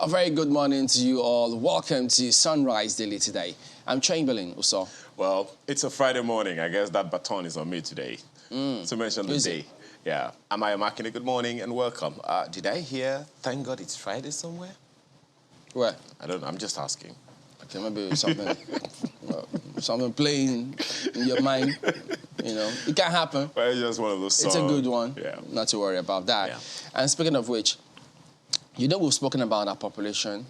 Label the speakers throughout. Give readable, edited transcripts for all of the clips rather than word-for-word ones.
Speaker 1: A very good morning to you all. Welcome to Sunrise Daily today. I'm Chamberlain Uso.
Speaker 2: Well, it's a Friday morning. I guess that baton is on me today to mention the day. Yeah. Am I marking a good morning and welcome? Did I hear, thank God it's Friday somewhere?
Speaker 1: Where?
Speaker 2: I don't know. I'm just asking.
Speaker 1: Okay, maybe something, something playing in your mind. You know, it can happen.
Speaker 2: Well, it's just one of those songs.
Speaker 1: It's a good one.
Speaker 2: Yeah.
Speaker 1: Not to worry about that.
Speaker 2: Yeah.
Speaker 1: And speaking of which, you know, we've spoken about our population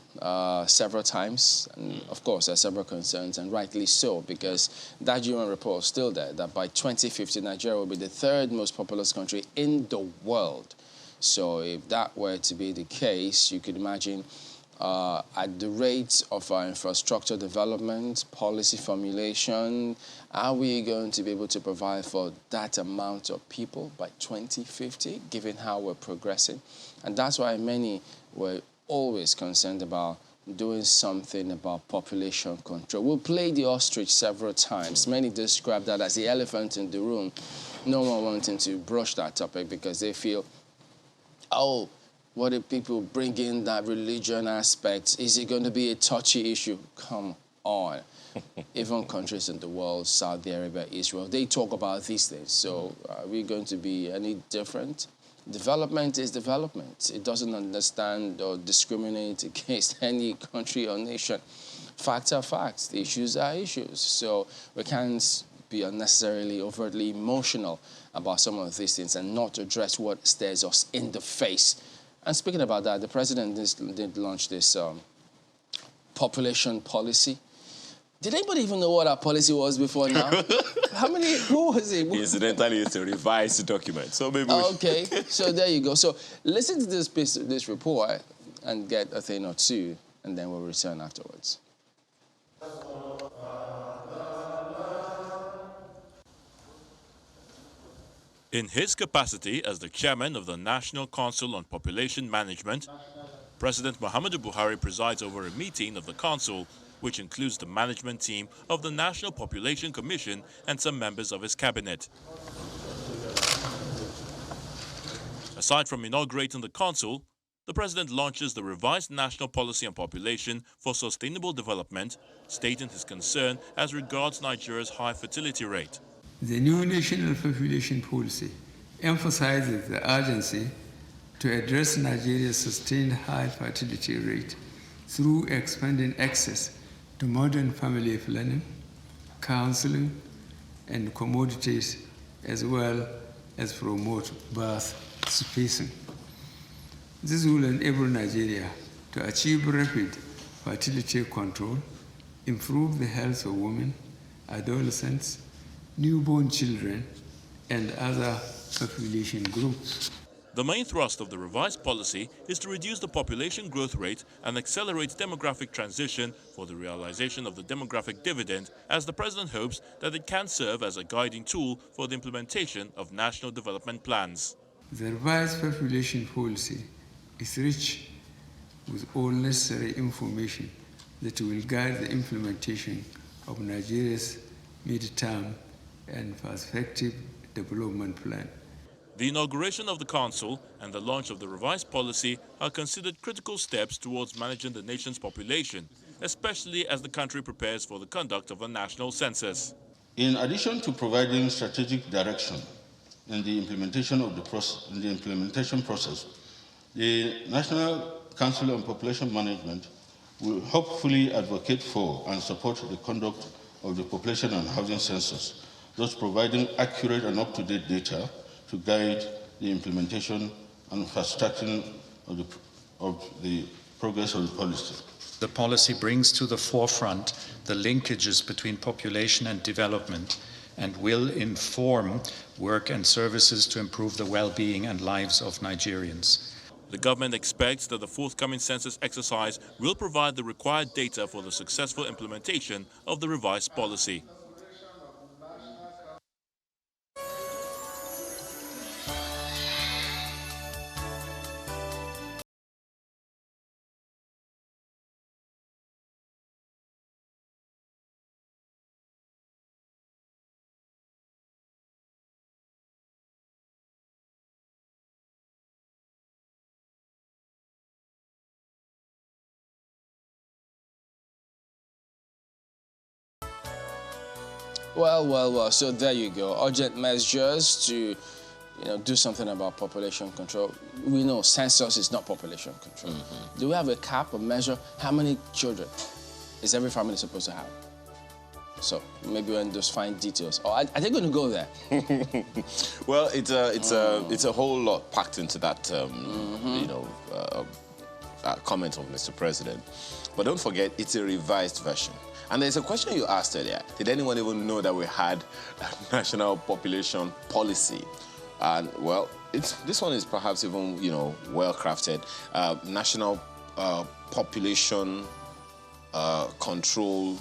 Speaker 1: several times, and of course, there are several concerns, and rightly so, because that UN report is still there, that by 2050, Nigeria will be the third most populous country in the world. So if that were to be the case, you could imagine at the rate of our infrastructure development, policy formulation, are we going to be able to provide for that amount of people by 2050, given how we're progressing? And that's why many were always concerned about doing something about population control. We'll play the ostrich several times. Many describe that as the elephant in the room. No one wanting to broach that topic because they feel, oh, what if people bring in that religion aspect? Is it going to be a touchy issue? Come on. Even countries in the world, Saudi Arabia, Israel, they talk about these things. So are we going to be any different? Development is development. It doesn't understand or discriminate against any country or nation. Facts are facts. The issues are issues. So we can't be unnecessarily overtly emotional about some of these things and not address what stares us in the face. And speaking about that, the president did launch this population policy. Did anybody even know what our policy was before now? Who was it?
Speaker 2: Incidentally, it's a revised document. So maybe
Speaker 1: okay, so there you go. So listen to this report and get a thing or two, and then we'll return afterwards.
Speaker 3: In his capacity as the chairman of the National Council on Population Management, President Muhammadu Buhari presides over a meeting of the council, which includes the management team of the National Population Commission and some members of his cabinet. Aside from inaugurating the council, the president launches the revised National Policy on Population for Sustainable Development, stating his concern as regards Nigeria's high fertility rate.
Speaker 4: The new national population policy emphasizes the urgency to address Nigeria's sustained high fertility rate through expanding access to modern family planning, counseling, and commodities, as well as promote birth spacing. This will enable Nigeria to achieve rapid fertility control, improve the health of women, adolescents, newborn children, and other population groups.
Speaker 3: The main thrust of the revised policy is to reduce the population growth rate and accelerate demographic transition for the realization of the demographic dividend, as the president hopes that it can serve as a guiding tool for the implementation of national development plans.
Speaker 4: The revised population policy is rich with all necessary information that will guide the implementation of Nigeria's mid-term and prospective development plan.
Speaker 3: The inauguration of the council and the launch of the revised policy are considered critical steps towards managing the nation's population, especially as the country prepares for the conduct of a national census.
Speaker 5: In addition to providing strategic direction in the implementation process, the National Council on Population Management will hopefully advocate for and support the conduct of the population and housing census, thus providing accurate and up-to-date data to guide the implementation and fast-tracking of the progress of the policy.
Speaker 6: The policy brings to the forefront the linkages between population and development and will inform work and services to improve the well-being and lives of Nigerians.
Speaker 3: The government expects that the forthcoming census exercise will provide the required data for the successful implementation of the revised policy.
Speaker 1: Well. So there you go. Urgent measures to, do something about population control. We know census is not population control. Do we have a cap or measure? How many children is every family supposed to have? So maybe we'll just find details. Or are they going to go there?
Speaker 2: Well, it's a whole lot packed into that, comment of Mr. President. But don't forget, it's a revised version. And there's a question you asked earlier. Did anyone even know that we had a national population policy? And, well, this one is perhaps even, well-crafted. National population control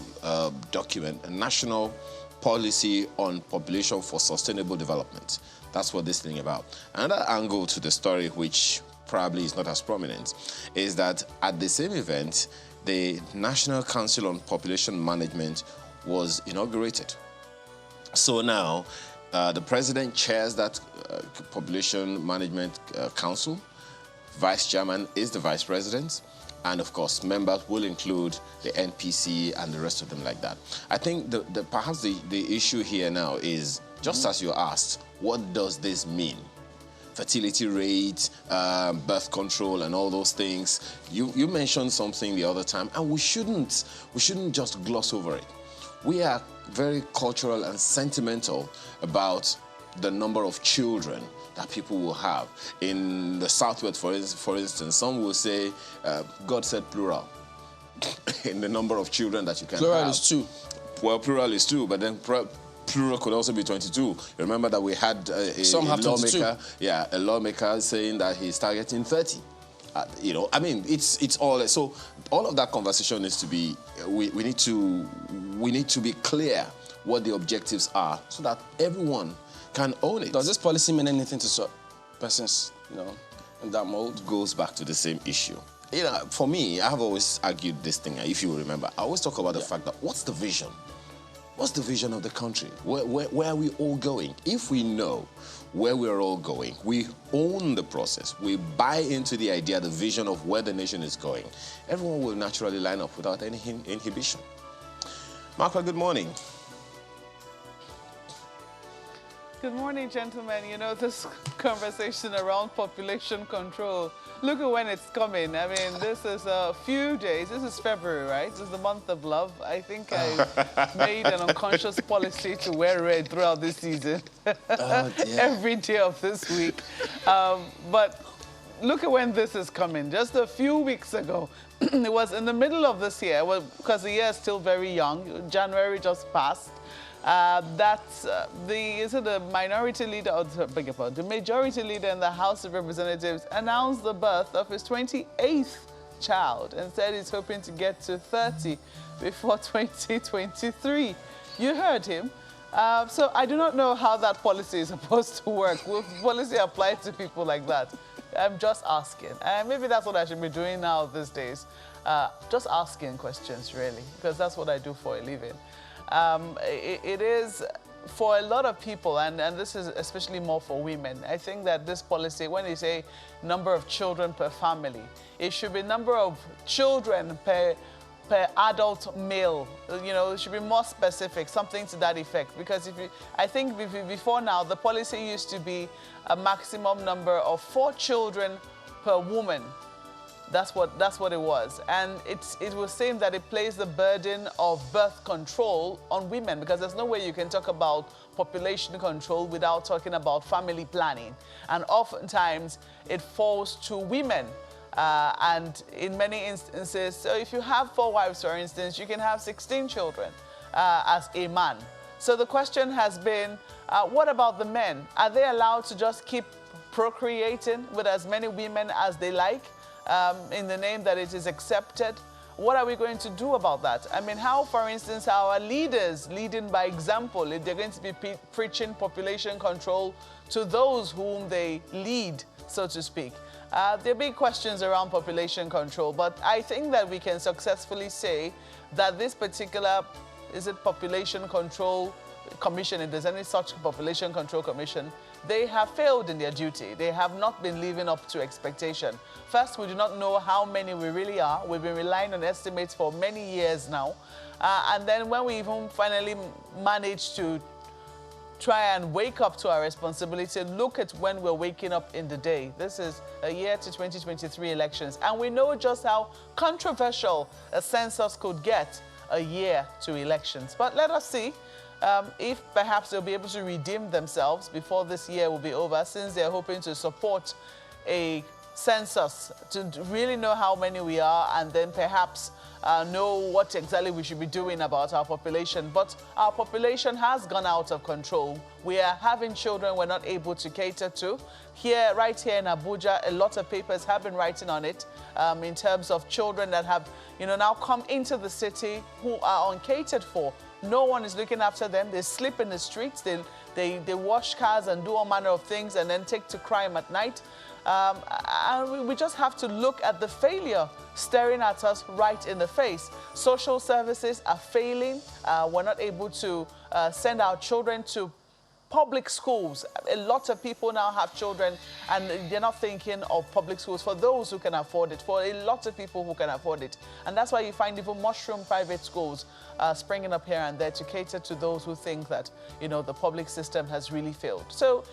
Speaker 2: document, a national policy on population for sustainable development. That's what this thing about. Another angle to the story, which probably is not as prominent, is that at the same event, the National Council on Population Management was inaugurated. So now, the president chairs that Population Management Council. Vice chairman is the vice president. And of course, members will include the NPC and the rest of them like that. I think perhaps the issue here now is, just as you asked, what does this mean? Fertility rate, birth control, and all those things. You mentioned something the other time, and we shouldn't just gloss over it. We are very cultural and sentimental about the number of children that people will have. In the Southwest, for instance, some will say, God said plural, in the number of children that you can have.
Speaker 1: Plural is 2.
Speaker 2: Well, plural is 2, but then plural could also be 22. You remember that we had a lawmaker, a lawmaker saying that he's targeting 30. It's all. So all of that conversation needs to be. We need to be clear what the objectives are, so that everyone can own it.
Speaker 1: Does this policy mean anything to persons, in that mode?
Speaker 2: Goes back to the same issue. For me, I have always argued this thing. If you remember, I always talk about the fact that what's the vision? What's the vision of the country? Where are we all going? If we know where we're all going, we own the process, we buy into the idea, the vision of where the nation is going, everyone will naturally line up without any inhibition. Marco, good morning.
Speaker 7: Good morning, gentlemen. This conversation around population control, look at when it's coming. I mean, this is a few days. This is February, right? This is the month of love. I think I made an unconscious policy to wear red throughout this season. Every day of this week. But look at when this is coming. Just a few weeks ago, it was in the middle of this year, because the year is still very young. January just passed. The minority leader, or the majority leader in the House of Representatives announced the birth of his 28th child and said he's hoping to get to 30 before 2023. You heard him. So I do not know how that policy is supposed to work. Will policy apply to people like that? I'm just asking. Maybe that's what I should be doing now these days. Just asking questions, really, because that's what I do for a living. It is for a lot of people, and this is especially more for women. I think that this policy, when they say number of children per family, it should be number of children per adult male. It should be more specific, something to that effect. Because I think before now, the policy used to be a maximum number of 4 children per woman. That's what it was. And it was saying that it placed the burden of birth control on women, because there's no way you can talk about population control without talking about family planning. And oftentimes it falls to women. And in many instances, so if you have 4 wives, for instance, you can have 16 children as a man. So the question has been, what about the men? Are they allowed to just keep procreating with as many women as they like? In the name that it is accepted? What are we going to do about that? I mean, how, for instance, our leaders leading by example, if they're going to be preaching population control to those whom they lead, so to speak? There are big questions around population control, but I think that we can successfully say that this particular, population control commission, if there's any such population control commission, they have failed in their duty. They have not been living up to expectation. First, we do not know how many we really are. We've been relying on estimates for many years now. And then when we even finally manage to try and wake up to our responsibility, look at when we're waking up in the day. This is a year to 2023 elections, and we know just how controversial a census could get a year to elections. But let us see if perhaps they'll be able to redeem themselves before this year will be over, since they're hoping to support a census to really know how many we are, and then perhaps know what exactly we should be doing about our population. But our population has gone out of control. We are having children we're not able to cater to. Here, right here in Abuja, a lot of papers have been writing on it in terms of children that have, now come into the city who are uncatered for. No one is looking after them. They sleep in the streets. They wash cars and do all manner of things and then take to crime at night. And we just have to look at the failure staring at us right in the face. Social services are failing. We're not able to send our children to public schools. A lot of people now have children and they're not thinking of public schools for those who can afford it, for a lot of people who can afford it. And that's why you find even mushroom private schools springing up here and there to cater to those who think that, the public system has really failed. So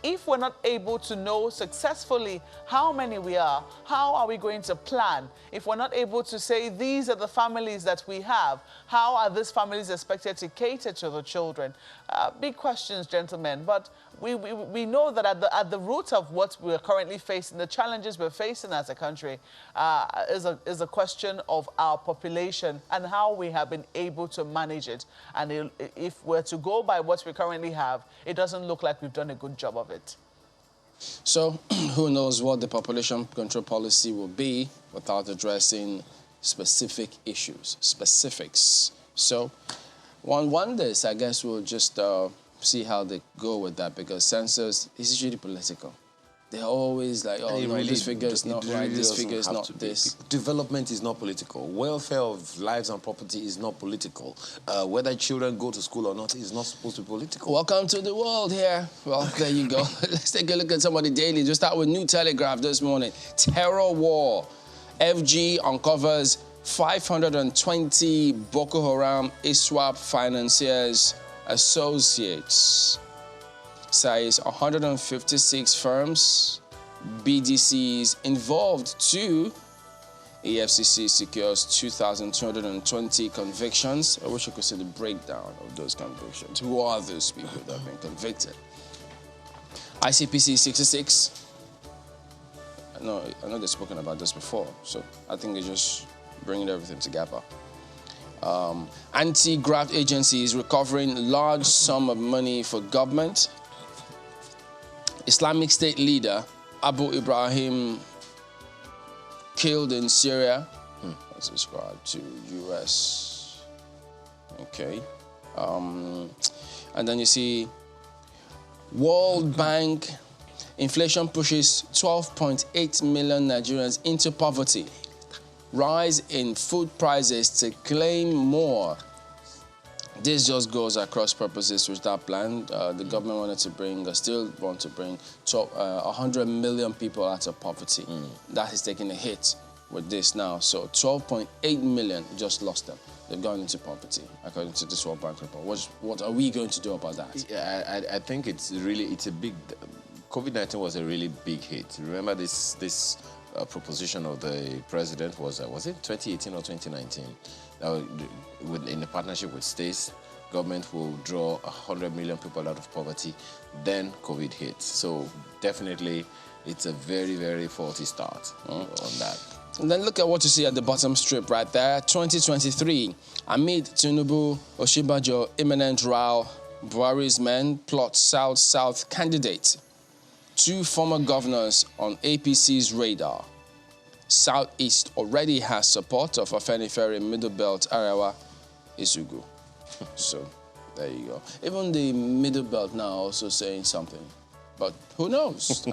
Speaker 7: if we're not able to know successfully how many we are, how are we going to plan? If we're not able to say these are the families that we have, how are these families expected to cater to the children? Big questions, gentlemen, but we know that at the root of what we're currently facing, the challenges we're facing as a country, is a question of our population and how we have been able to manage it. And if we're to go by what we currently have, it doesn't look like we've done a good job of it.
Speaker 1: So who knows what the population control policy will be without addressing specific issues, specifics. So one wonders, I guess we'll just see how they go with that, because census is usually political. They're always like, oh, no, this figure is not right, this figure is not this.
Speaker 2: Development is not political. Welfare of lives and property is not political. Whether children go to school or not is not supposed to be political.
Speaker 1: Welcome to the world here. Well, there you go. Let's take a look at some of the dailies. Just start with New Telegraph this morning. Terror war. FG uncovers 520 Boko Haram ISWAP financiers associates. Says 156 firms, BDCs involved too. EFCC secures 2,220 convictions. I wish I could see the breakdown of those convictions. Who are those people that have been convicted? ICPC 66. I know they've spoken about this before, so I think they're just bringing everything together. Anti-graft agencies recovering large sum of money for government. Islamic State leader Abu Ibrahim killed in Syria. That's ascribed to U.S. Okay. And then you see World Bank, inflation pushes 12.8 million Nigerians into poverty. Rise in food prices to claim more. This just goes across purposes with that plan. The government wanted to bring, still want to bring 100 million people out of poverty. That is taking a hit with this now. So 12.8 million just lost them. They've gone into poverty, according to this World Bank report. What are we going to do about that?
Speaker 2: Yeah, I think it's a big... COVID-19 was a really big hit. Remember this proposition of the president was it 2018 or 2019? In a partnership with states, government will draw 100 million people out of poverty. Then COVID hit. So definitely, it's a very, very faulty start on that.
Speaker 1: And then look at what you see at the bottom strip right there. 2023, amid Tinubu, Oshibajo, imminent row, Buhari's men plot South-South candidate. 2 former governors on APC's radar. Southeast already has support of Afenifere, Middle Belt, Arawa, Isugu. So, there you go. Even the Middle Belt now also saying something. But who knows?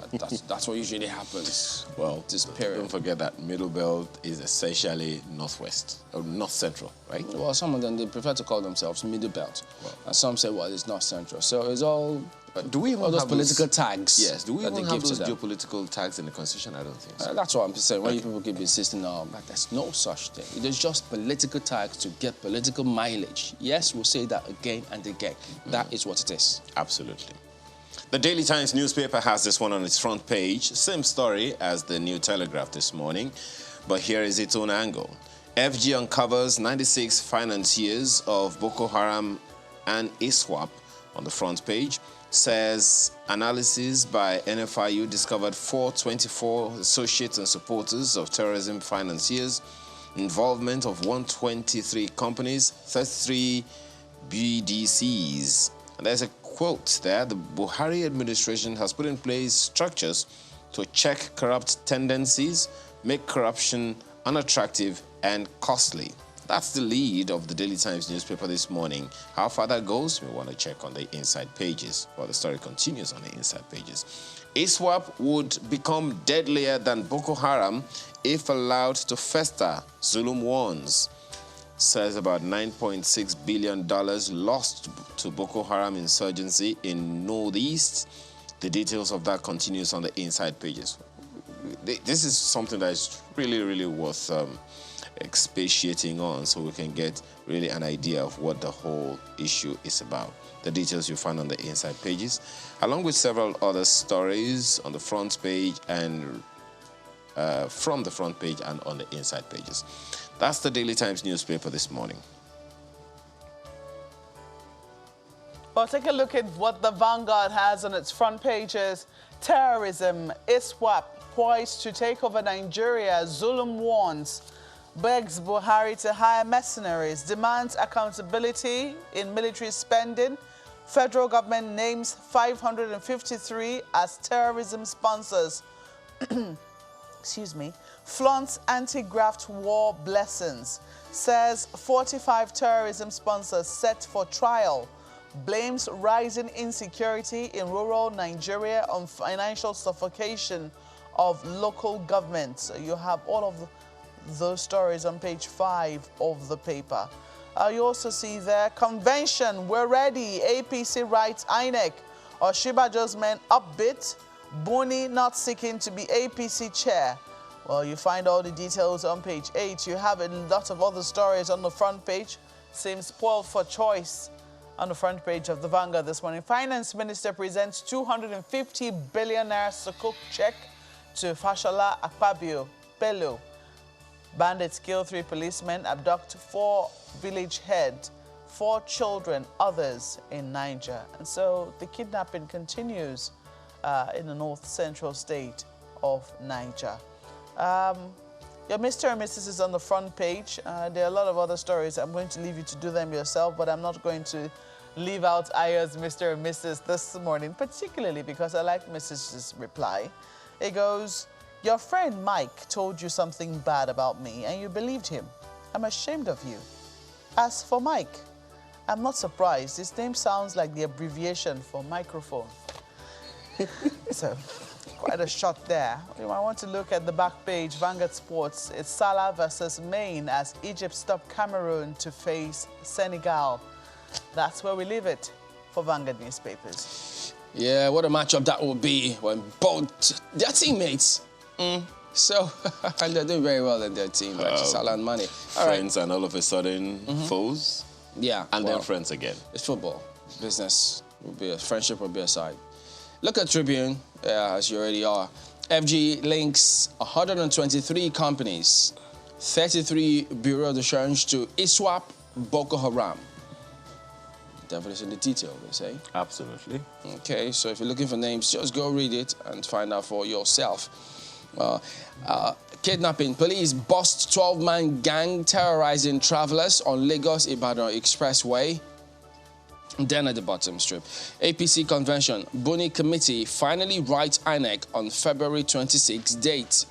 Speaker 1: That's what usually happens.
Speaker 2: Well,
Speaker 1: this period.
Speaker 2: Don't forget that Middle Belt is essentially northwest, or north central, right?
Speaker 1: Well, some of them, they prefer to call themselves Middle Belt. Well, and some say, well, it's not central. So it's all
Speaker 2: Do we even
Speaker 1: all those
Speaker 2: have
Speaker 1: political tags?
Speaker 2: Yes. Do we
Speaker 1: that
Speaker 2: even
Speaker 1: they
Speaker 2: have
Speaker 1: give to
Speaker 2: those
Speaker 1: them?
Speaker 2: geopolitical tags in the Constitution? I don't think so.
Speaker 1: That's what I'm saying. When people keep insisting on that, there's no such thing. It is just political tags to get political mileage. Yes, we'll say that again and again. That is what it is.
Speaker 2: Absolutely. The Daily Times newspaper has this one on its front page. Same story as the New Telegraph this morning, but here is its own angle. FG uncovers 96 financiers of Boko Haram and ISWAP on the front page. Says analysis by NFIU discovered 424 associates and supporters of terrorism financiers, involvement of 123 companies, 33 BDCs. And there's a quote there: the Buhari administration has put in place structures to check corrupt tendencies, make corruption unattractive and costly. That's the lead of the Daily Times newspaper this morning. How far that goes, we want to check on the inside pages. Well, the story continues on the inside pages. ISWAP would become deadlier than Boko Haram if allowed to fester, Zulum warns. Says about $9.6 billion lost to Boko Haram insurgency in Northeast. The details of that continues on the inside pages. This is something that is really, really worth expatiating on, so we can get really an idea of what the whole issue is about. The details you find on the inside pages, along with several other stories on the front page and from the front page and on the inside pages. That's the Daily Times newspaper this morning.
Speaker 7: Well, take a look at what the Vanguard has on its front pages. Terrorism, ISWAP poised to take over Nigeria, Zulum warns. Begs Buhari to hire mercenaries, demands accountability in military spending. Federal government names 553 as terrorism sponsors. Excuse me. Flaunts anti-graft war blessings. Says 45 terrorism sponsors set for trial. Blames rising insecurity in rural Nigeria on financial suffocation of local governments. So you have all of those stories on page 5 of the paper. You also see there, convention, we're ready. APC writes INEC. Oshibajo's men upbeat. Buni not seeking to be APC chair. Well, you find all the details on page 8. You have a lot of other stories on the front page. Seems spoiled for choice on the front page of the Vanguard this morning. Finance Minister presents 250 billion naira sukuk check to Fashola Akpabio, Bello. Bandits kill 3 policemen, abduct 4 village head, 4 children, others in Niger. And so the kidnapping continues in the north central state of Niger. Your Mr. and Mrs. is on the front page. There are a lot of other stories. I'm going to leave you to do them yourself, but I'm not going to leave out Aya's Mr. and Mrs. this morning, particularly because I like Mrs.'s reply. It goes, your friend Mike told you something bad about me and you believed him. I'm ashamed of you. As for Mike, I'm not surprised. His name sounds like the abbreviation for microphone. So, quite a shot there. You might want to look at the back page, Vanguard Sports. It's Salah versus Maine as Egypt stopped Cameroon to face Senegal. That's where we leave it for Vanguard newspapers.
Speaker 1: Yeah, what a matchup that will be when both their teammates. So, and they're doing very well in their team, like Salah and Mane.
Speaker 2: Friends and all of a sudden foes.
Speaker 1: Yeah.
Speaker 2: And then friends again.
Speaker 1: It's football. Business will be friendship will be aside. Look at Tribune, as you already are. FG links 123 companies, 33 bureau d'change to ISWAP, Boko Haram. Devil is in the detail, they say.
Speaker 2: Absolutely.
Speaker 1: Okay, so if you're looking for names, just go read it and find out for yourself. Kidnapping. Police bust 12-man gang terrorizing travelers on Lagos-Ibadan Expressway. Then at the bottom strip, APC convention, Buni committee finally writes INEC on February 26 date.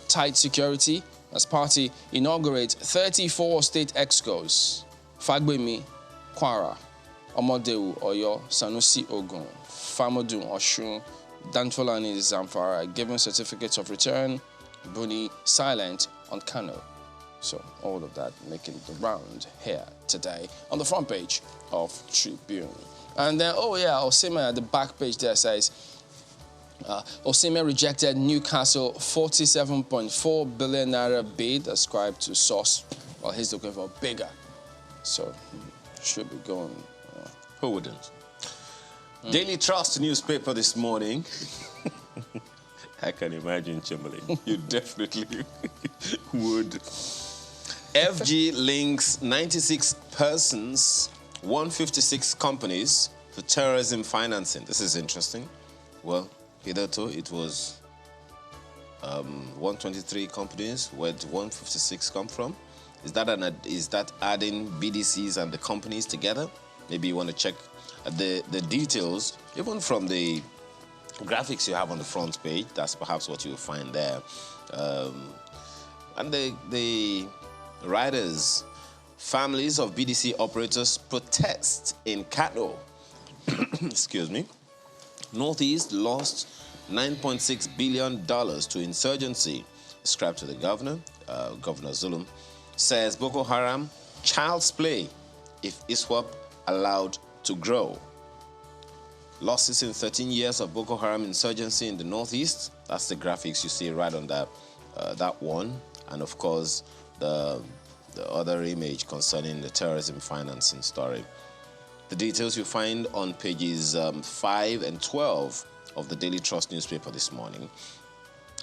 Speaker 1: Tight security as party inaugurates 34 state excos. Fagbemi, Kwara, Omodewu, Oyo, Sanusi, Ogun, Famodun, Oshun, Danfolani, Zamfara, given certificates of return. Buni silent on Kano. So all of that making the round here today on the front page of Tribune. And then, oh yeah, Osimhen at the back page there says, Osimhen rejected Newcastle 47.4 billion naira bid ascribed to source. Well, he's looking for bigger. So, should be going.
Speaker 2: Who wouldn't? Daily Trust newspaper this morning. I can imagine, Chamberlain. You definitely would. FG links 96 persons, 156 companies to terrorism financing. This is interesting. Well, hitherto it was 123 companies. Where did 156 come from? Is that adding BDCs and the companies together? Maybe you want to check the details, even from the graphics you have on the front page. That's perhaps what you'll find there. And the writers, families of BDC operators protest in Kano. Excuse me. Northeast lost $9.6 billion to insurgency. Ascribed to the governor, Governor Zulum, says Boko Haram child's play if ISWAP allowed to grow. Losses in 13 years of Boko Haram insurgency in the Northeast. That's the graphics you see right on that one. And of course, the other image concerning the terrorism financing story. The details you find on pages 5 and 12 of the Daily Trust newspaper this morning,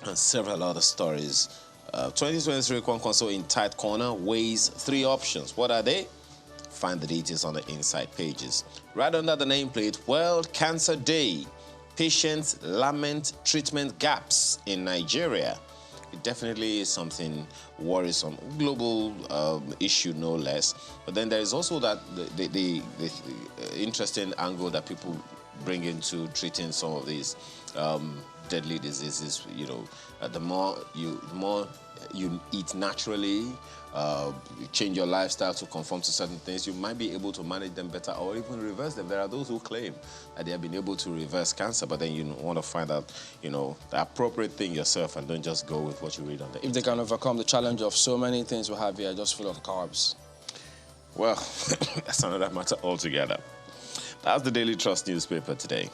Speaker 2: and several other stories. 2023 Kwankwaso in tight corner weighs 3 options. What are they? Find the details on the inside pages. Right under the nameplate, World Cancer Day. Patients lament treatment gaps in Nigeria. It definitely is something worrisome, global issue no less. But then there is also that the interesting angle that people bring into treating some of these deadly diseases. You know, the more you eat naturally, you change your lifestyle to conform to certain things, you might be able to manage them better or even reverse them. There are those who claim that they have been able to reverse cancer, but then you want to find out, the appropriate thing yourself and don't just go with what you read on the internet.
Speaker 1: If they can overcome the challenge of so many things we have here just full of carbs.
Speaker 2: Well, that's another matter altogether. That's the Daily Trust newspaper today.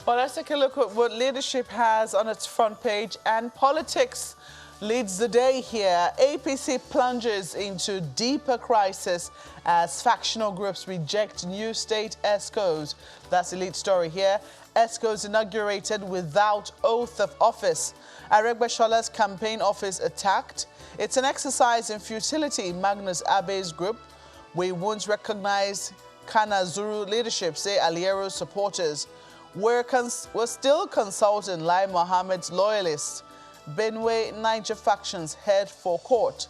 Speaker 7: Well, let's take a look at what leadership has on its front page. And politics leads the day here. APC plunges into deeper crisis as factional groups reject new state ESCOs. That's the lead story here. ESCOs inaugurated without oath of office. Aregbeshola's campaign office attacked. It's an exercise in futility, Magnus Abe's group. We won't recognize Kanazuru leadership, say Aliero's supporters. We're still consulting Lai Mohammed's loyalists. Benue Niger factions head for court.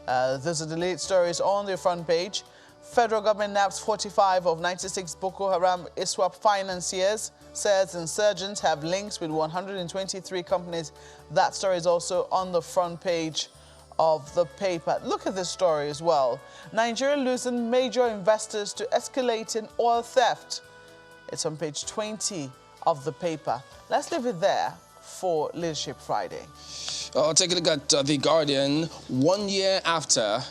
Speaker 7: These are the lead stories on the front page. Federal government naps 45 of 96 Boko Haram ISWAP financiers. Says insurgents have links with 123 companies. That story is also on the front page of the paper. Look at this story as well. Nigeria losing major investors to escalating oil theft. It's on page 20 of the paper. Let's leave it there for Leadership Friday.
Speaker 1: Take a look at The Guardian. 1 year after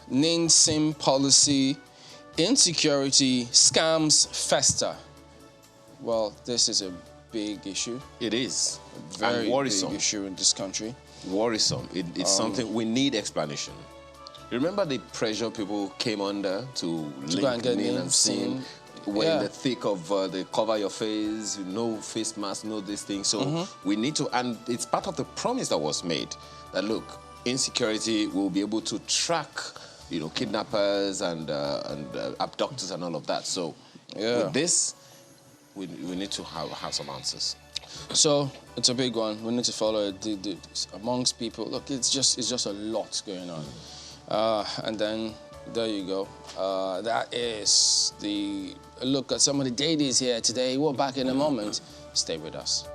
Speaker 1: NIN-SIM policy, insecurity scams fester. Well, this is a big issue.
Speaker 2: It is.
Speaker 1: A very
Speaker 2: worrisome.
Speaker 1: big issue in this country.
Speaker 2: Worrisome. It's something we need explanation. Remember the pressure people came under to link NIN and SIM? We're in the thick of the cover your face, no face mask, no this thing. So we need to, and it's part of the promise that was made that, look, insecurity will be able to track, kidnappers and abductors and all of that. So with this, we need to have some answers.
Speaker 1: So it's a big one. We need to follow it amongst people. Look, it's just a lot going on. And then there you go. That is the look at some of the dailies here today. We're back in a moment. Stay with us.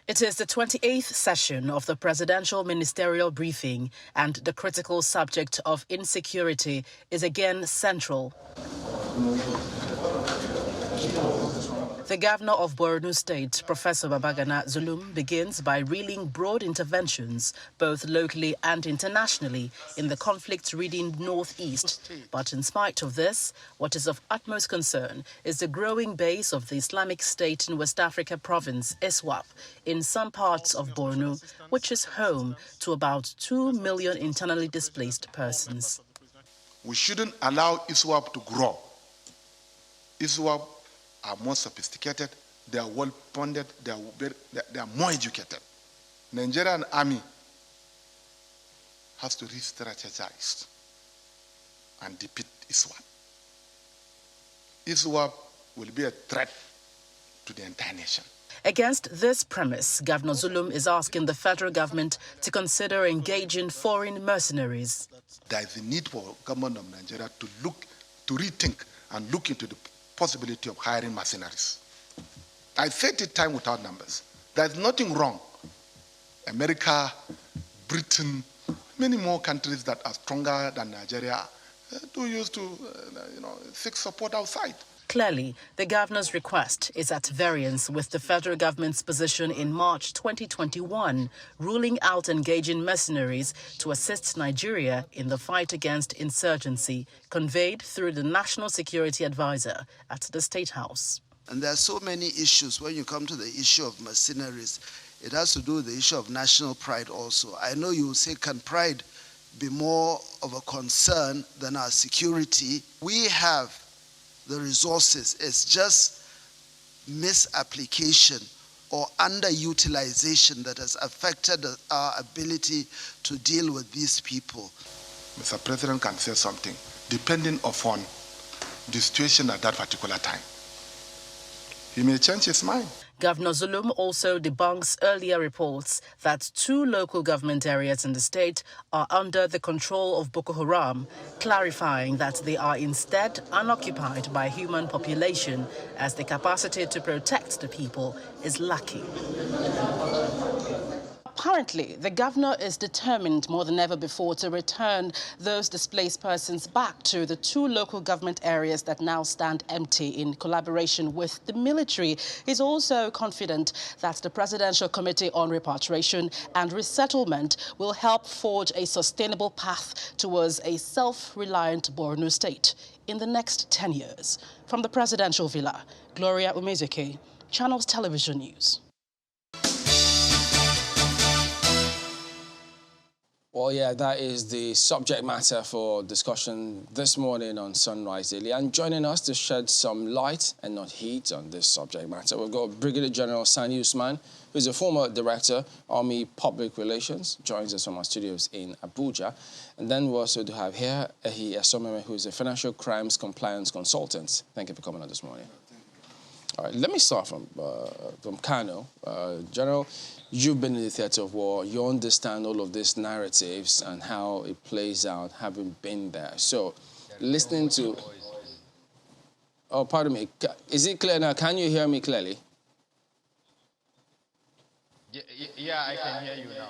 Speaker 8: It is the 28th session of the presidential ministerial briefing, and the critical subject of insecurity is again central. The governor of Borno State, Professor Babagana Zulum, begins by reeling broad interventions, both locally and internationally, in the conflict-ridden northeast. But in spite of this, what is of utmost concern is the growing base of the Islamic State in West Africa province, ISWAP, in some parts of Borno, which is home to about 2 million internally displaced persons.
Speaker 9: We shouldn't allow ISWAP to grow. ISWAP are more sophisticated, they are well funded, they are more educated. Nigerian army has to re-strategize and defeat ISWAP. ISWAP will be a threat to the entire nation.
Speaker 8: Against this premise, Governor Zulum is asking the federal government to consider engaging foreign mercenaries.
Speaker 9: There is a need for the government of Nigeria to rethink and look into the possibility of hiring mercenaries. I said it time without numbers. There's nothing wrong. America, Britain, many more countries that are stronger than Nigeria do use to seek support outside.
Speaker 8: Clearly, the governor's request is at variance with the federal government's position in March 2021, ruling out engaging mercenaries to assist Nigeria in the fight against insurgency, conveyed through the National Security Advisor at the State House.
Speaker 10: And there are so many issues when you come to the issue of mercenaries. It has to do with the issue of national pride also. I know you will say, can pride be more of a concern than our security? We have the resources. It's just misapplication or underutilization that has affected our ability to deal with these people.
Speaker 9: Mr. President can say something depending upon the situation at that particular time. He may change his mind.
Speaker 8: Governor Zulum also debunks earlier reports that 2 local government areas in the state are under the control of Boko Haram, clarifying that they are instead unoccupied by human population as the capacity to protect the people is lacking. Apparently, the governor is determined more than ever before to return those displaced persons back to the 2 local government areas that now stand empty in collaboration with the military. He's also confident that the Presidential Committee on Repatriation and Resettlement will help forge a sustainable path towards a self-reliant Borno state in the next 10 years. From the Presidential Villa, Gloria Umezeke, Channels Television News.
Speaker 1: Well, yeah, that is the subject matter for discussion this morning on Sunrise Daily. And joining us to shed some light and not heat on this subject matter, we've got Brigadier General Sani Usman, who is a former Director, Army Public Relations, joins us from our studios in Abuja. And then we also do have here Ehi Esomeme, who is a Financial Crimes Compliance Consultant. Thank you for coming on this morning. All right, let me start from Kano. General, you've been in the theatre of war. You understand all of these narratives and how it plays out, having been there. So, listening to... Oh, pardon me. Is it clear now? Can you hear me clearly?
Speaker 11: Yeah, I can hear you now.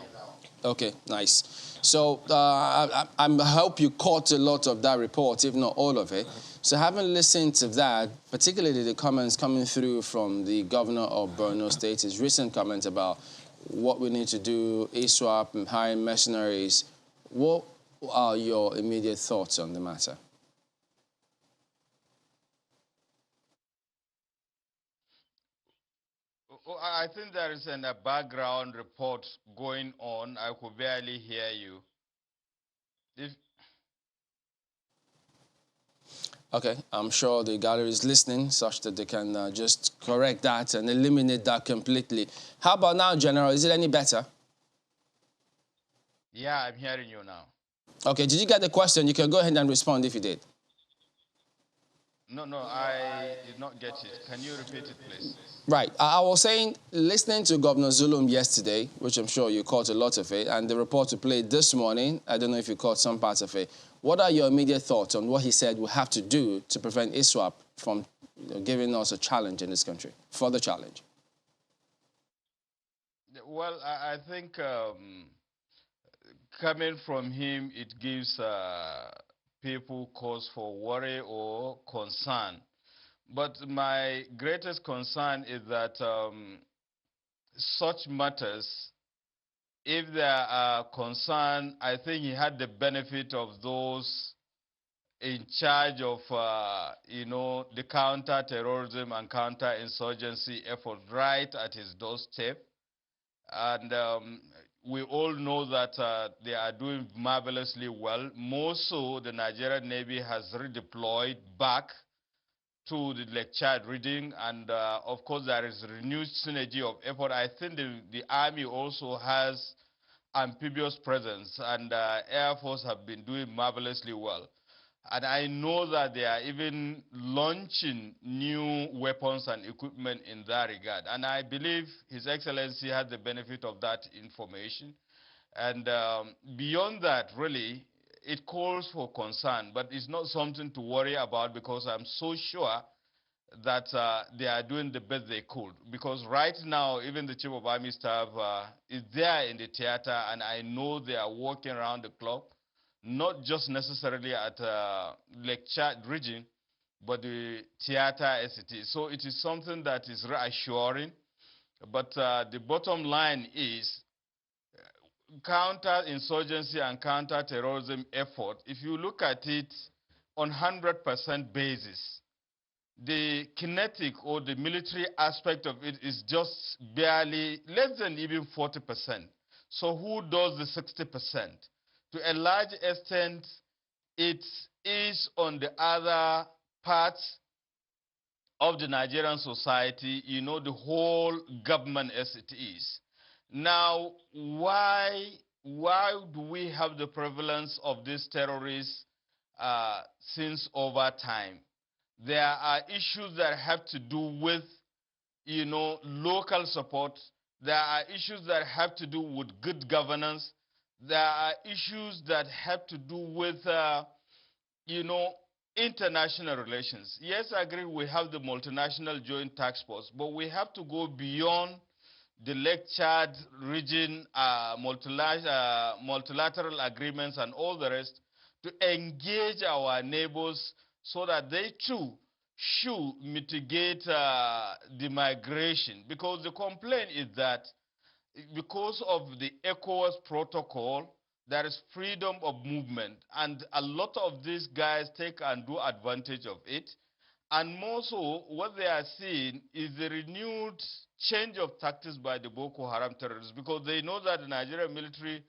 Speaker 1: Okay, nice. So, I hope you caught a lot of that report, if not all of it. So having listened to that, particularly the comments coming through from the governor of Borno State, his recent comments about what we need to do, ISWAP and hiring mercenaries, what are your immediate thoughts on the matter?
Speaker 11: I think there is a background report going on. I could barely hear you.
Speaker 1: Okay, I'm sure the gallery is listening such that they can just correct that and eliminate that completely. How about now, General? Is it any better?
Speaker 11: Yeah, I'm hearing you now.
Speaker 1: Okay, did you get the question? You can go ahead and respond if you did.
Speaker 11: No, I did not get it. Can you repeat it, please?
Speaker 1: Right. I was saying, listening to Governor Zulum yesterday, which I'm sure you caught a lot of it, and the report you played this morning, I don't know if you caught some parts of it. What are your immediate thoughts on what he said we have to do to prevent ISWAP from giving us a challenge in this country, further challenge?
Speaker 11: Well, I think coming from him, it gives people cause for worry or concern. But my greatest concern is that such matters, if there are concern, I think he had the benefit of those in charge of, the counter-terrorism and counter-insurgency effort right at his doorstep. And we all know that they are doing marvelously well. More so, the Nigerian Navy has redeployed back to the Lake Chad region, and of course there is renewed synergy of effort. I think the Army also has amphibious presence, and Air Force have been doing marvelously well. And I know that they are even launching new weapons and equipment in that regard. And I believe His Excellency had the benefit of that information. And beyond that, really, it calls for concern, but it's not something to worry about, because I'm so sure that they are doing the best they could. Because right now, even the Chief of Army Staff is there in the theater, and I know they are working around the clock, not just necessarily at Lake Chad region, but the theater as it is. So it is something that is reassuring. But the bottom line is counter-insurgency and counter-terrorism effort, if you look at it on 100% basis, the kinetic or the military aspect of it is just barely less than even 40%. So who does the 60%? To a large extent, it is on the other parts of the Nigerian society, the whole government as it is. Now, why do we have the prevalence of these terrorists since over time? There are issues that have to do with, local support. There are issues that have to do with good governance. There are issues that have to do with, international relations. Yes, I agree we have the multinational joint task force, but we have to go beyond the Lake Chad region, multilateral agreements and all the rest to engage our neighbors so that they too should mitigate the migration. Because the complaint is that because of the ECOWAS protocol, there is freedom of movement, and a lot of these guys take and do advantage of it. And more so, what they are seeing is the renewed change of tactics by the Boko Haram terrorists, because they know that the Nigerian military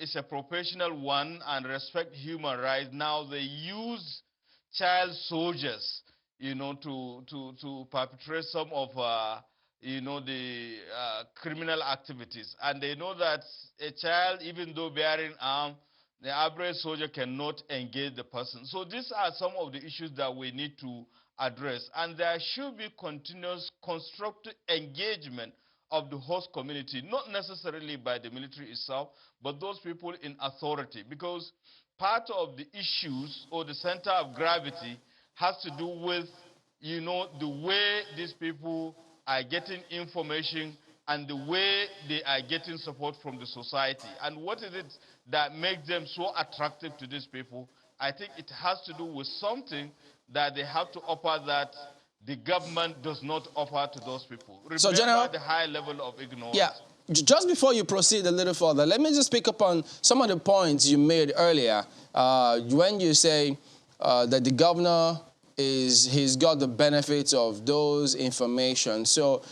Speaker 11: is a professional one and respect human rights. Now they use child soldiers, to perpetrate some of the criminal activities. And they know that a child, even though bearing arms, the average soldier cannot engage the person. So these are some of the issues that we need to address. And there should be continuous constructive engagement of the host community, not necessarily by the military itself, but those people in authority. Because part of the issues or the center of gravity has to do with, the way these people are getting information and the way they are getting support from the society. And what is it that makes them so attractive to these people? I think it has to do with something that they have to offer that the government does not offer to those people. Remember,
Speaker 1: so, General,
Speaker 11: the high level of ignorance.
Speaker 1: Yeah. Just before you proceed a little further, let me just pick up on some of the points you made earlier when you say that the governor he's got the benefits of those information. So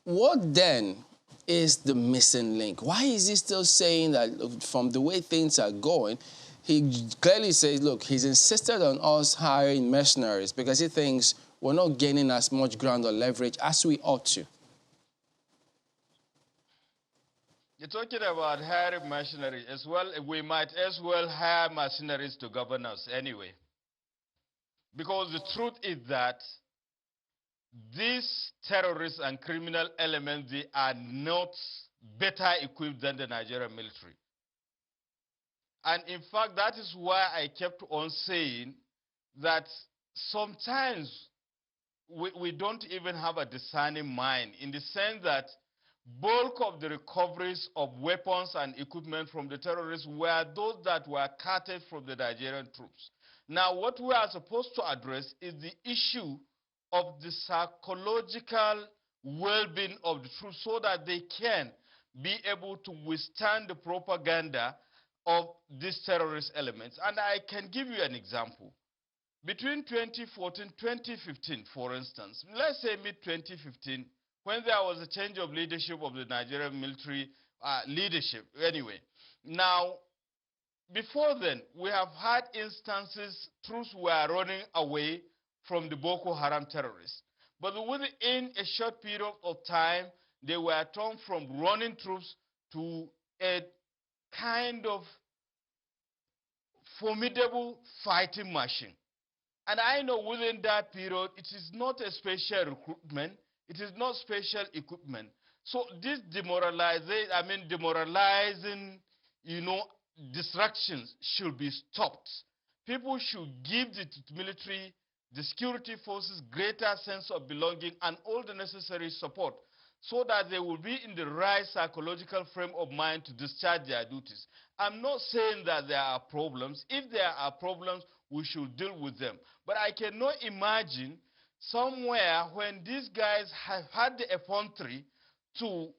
Speaker 1: what then is the missing link? Why is he still saying that from the way things are going? He clearly says, look, he's insisted on us hiring mercenaries because he thinks we're not gaining as much ground or leverage as we ought to.
Speaker 11: You're talking about hiring mercenaries as well. We might as well hire mercenaries to govern us anyway. Because the truth is that these terrorists and criminal elements, they are not better equipped than the Nigerian military. And in fact, that is why I kept on saying that sometimes we don't even have a discerning mind, in the sense that bulk of the recoveries of weapons and equipment from the terrorists were those that were carted from the Nigerian troops. Now, what we are supposed to address is the issue of the psychological well-being of the troops so that they can be able to withstand the propaganda of these terrorist elements. And I can give you an example. Between 2014 and 2015, for instance, let's say mid-2015, when there was a change of leadership of the Nigerian military leadership, anyway. Now, before then, we have had instances troops were running away from the Boko Haram terrorists. But within a short period of time, they were turned from running troops to a kind of formidable fighting machine. And I know within that period, it is not a special recruitment, it is not special equipment. So this demoralizing, distractions should be stopped. People should give the military, the security forces, greater sense of belonging and all the necessary support so that they will be in the right psychological frame of mind to discharge their duties. I'm not saying that there are problems. If there are problems, we should deal with them. But I cannot imagine somewhere when these guys have had the effrontery to,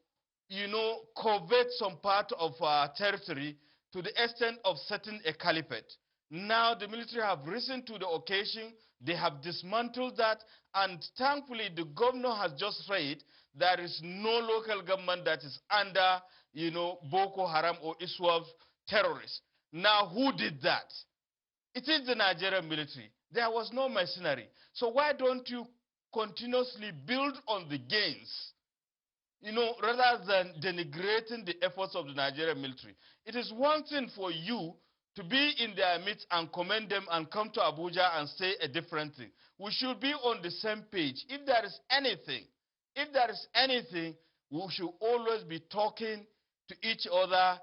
Speaker 11: covet some part of our territory to the extent of setting a caliphate. Now the military have risen to the occasion, they have dismantled that, and thankfully the governor has just said there is no local government that is under, Boko Haram or ISWAP terrorists. Now who did that? It is the Nigerian military. There was no mercenary. So why don't you continuously build on the gains, rather than denigrating the efforts of the Nigerian military? It is one thing for you to be in their midst and commend them and come to Abuja and say a different thing. We should be on the same page. If there is anything, we should always be talking to each other,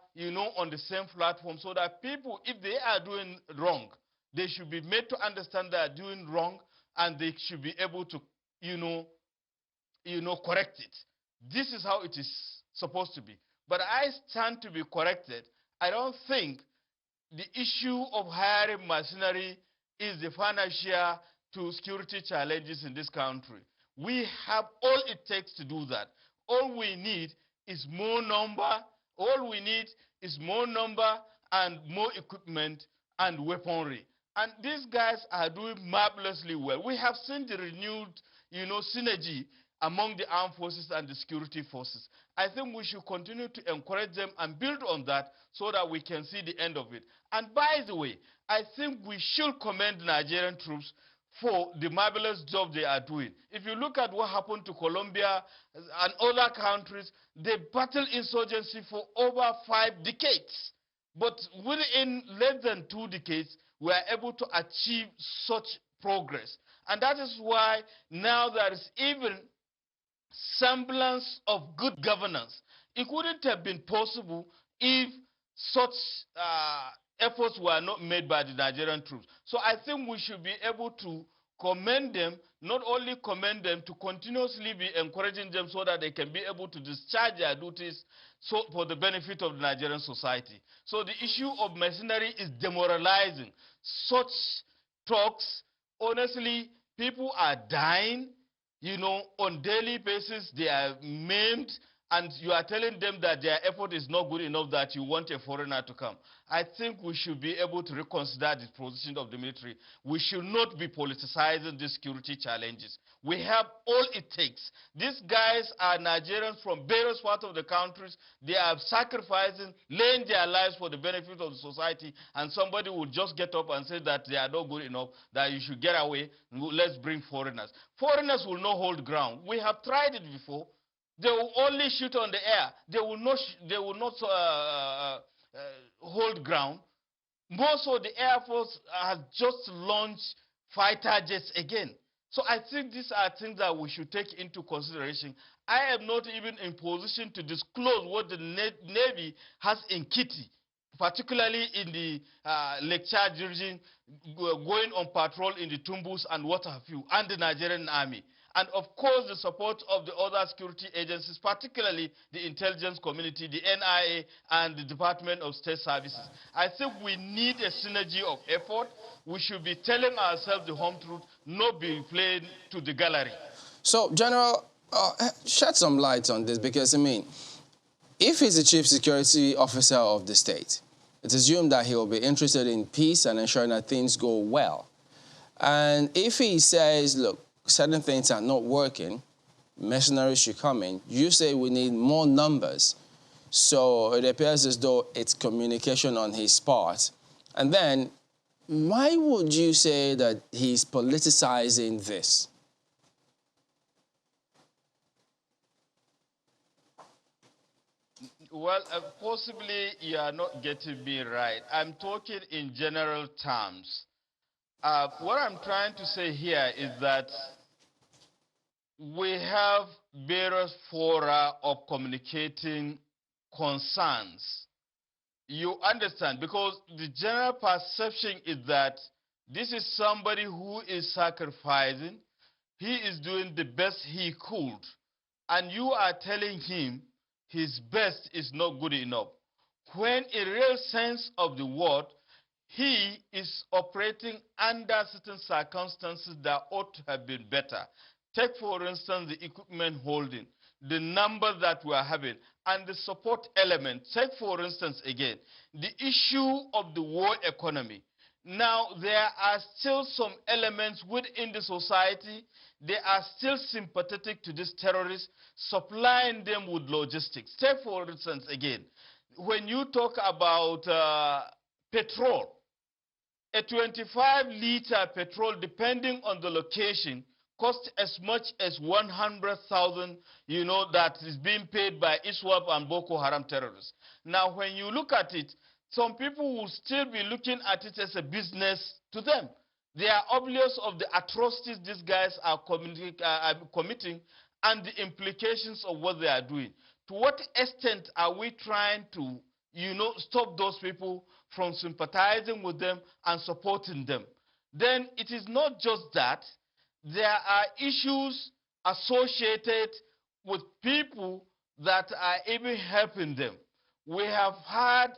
Speaker 11: on the same platform so that people, if they are doing wrong, they should be made to understand they are doing wrong and they should be able to, correct it. This is how it is supposed to be. But I stand to be corrected. I don't think the issue of hiring mercenary is the financial to security challenges in this country. We have all it takes to do that. All we need is more number. All we need is more number and more equipment and weaponry. And these guys are doing marvelously well. We have seen the renewed, synergy among the armed forces and the security forces. I think we should continue to encourage them and build on that so that we can see the end of it. And by the way, I think we should commend Nigerian troops for the marvelous job they are doing. If you look at what happened to Colombia and other countries, they battled insurgency for over 5 decades. But within less than 2 decades, we are able to achieve such progress. And that is why now there is even semblance of good governance. It wouldn't have been possible if such efforts were not made by the Nigerian troops. So I think we should be able to commend them, not only commend them, to continuously be encouraging them so that they can be able to discharge their duties for the benefit of the Nigerian society. So the issue of mercenary is demoralizing. Such talks, honestly, people are dying, on daily basis. They are maimed, and you are telling them that their effort is not good enough, that you want a foreigner to come. I think we should be able to reconsider the position of the military. We should not be politicizing these security challenges. We have all it takes. These guys are Nigerians from various parts of the countries. They are sacrificing, laying their lives for the benefit of the society, and somebody will just get up and say that they are not good enough, that you should get away, let's bring foreigners. Foreigners will not hold ground. We have tried it before. They will only shoot on the air. They will not hold ground. More so, the Air Force has just launched fighter jets again. So I think these are things that we should take into consideration. I am not even in position to disclose what the Navy has in Kitty, particularly in the Lake Chad region, going on patrol in the Tumbus and what have you, and the Nigerian Army. and of course the support of the other security agencies, particularly the intelligence community, the NIA, and the Department of State Services. I think we need a synergy of effort. We should be telling ourselves the home truth, not be playing to the gallery.
Speaker 1: So, General, shed some light on this, because, I mean, if he's the chief security officer of the state, it's assumed that he will be interested in peace and ensuring that things go well. And if he says, look, certain things are not working, mercenaries should come in, you say we need more numbers. So it appears as though it's communication on his part. And then, why would you say that he's politicizing this?
Speaker 11: Well, possibly you are not getting me right. I'm talking in general terms. What I'm trying to say here is that we have various fora of communicating concerns. You understand, because the general perception is that this is somebody who is sacrificing. He is doing the best he could, and you are telling him his best is not good enough, when in real sense of the word, he is operating under certain circumstances that ought to have been better. Take, for instance, the equipment holding, the numbers that we are having, and the support element. Take, for instance, again, the issue of the war economy. Now, there are still some elements within the society. They are still sympathetic to these terrorists, supplying them with logistics. Take, for instance, again, when you talk about petrol, a 25-liter petrol, depending on the location, costs as much as 100,000, that is being paid by ISWAP and Boko Haram terrorists. Now, when you look at it, some people will still be looking at it as a business to them. They are oblivious of the atrocities these guys are committing and the implications of what they are doing. To what extent are we trying to, stop those people from sympathizing with them and supporting them? Then it is not just that. There are issues associated with people that are even helping them. We have had,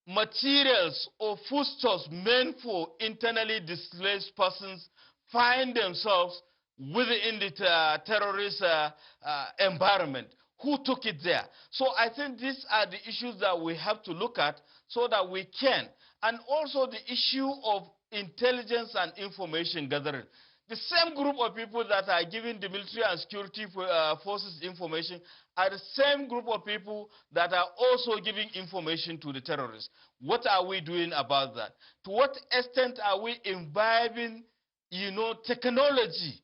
Speaker 11: materials or foodstuffs meant for internally displaced persons find themselves within the terrorist environment. Who took it there? So I think these are the issues that we have to look at so that we can. And also the issue of intelligence and information gathering. The same group of people that are giving the military and security forces information are the same group of people that are also giving information to the terrorists. What are we doing about that? To what extent are we imbibing, technology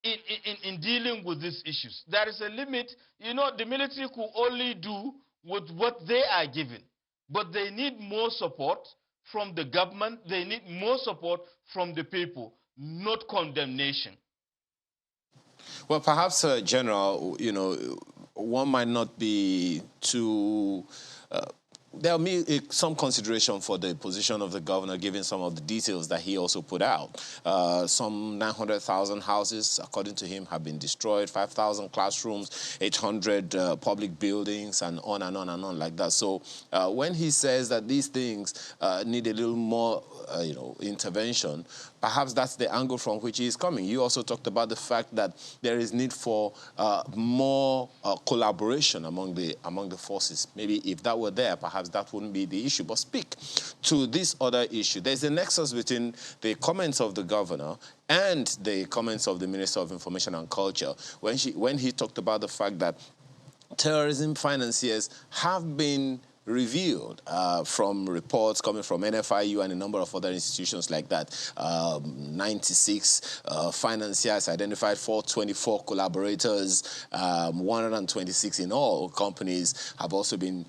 Speaker 11: in dealing with these issues? There is a limit. The military could only do with what they are given, but they need more support from the government. They need more support from the people, not condemnation.
Speaker 2: Well, perhaps, General, one might not be too... there'll be some consideration for the position of the governor, given some of the details that he also put out. Some 900,000 houses, according to him, have been destroyed, 5,000 classrooms, 800 public buildings, and on and on and on like that. So when he says that these things need a little more, intervention, perhaps that's the angle from which he is coming. You also talked about the fact that there is need for more collaboration among the forces. Maybe if that were there, perhaps that wouldn't be the issue. But speak to this other issue. There's a nexus between the comments of the governor and the comments of the Minister of Information and Culture when he talked about the fact that terrorism financiers have been revealed from reports coming from NFIU and a number of other institutions like that. 96 financiers identified, 424 collaborators, 126 in all companies have also been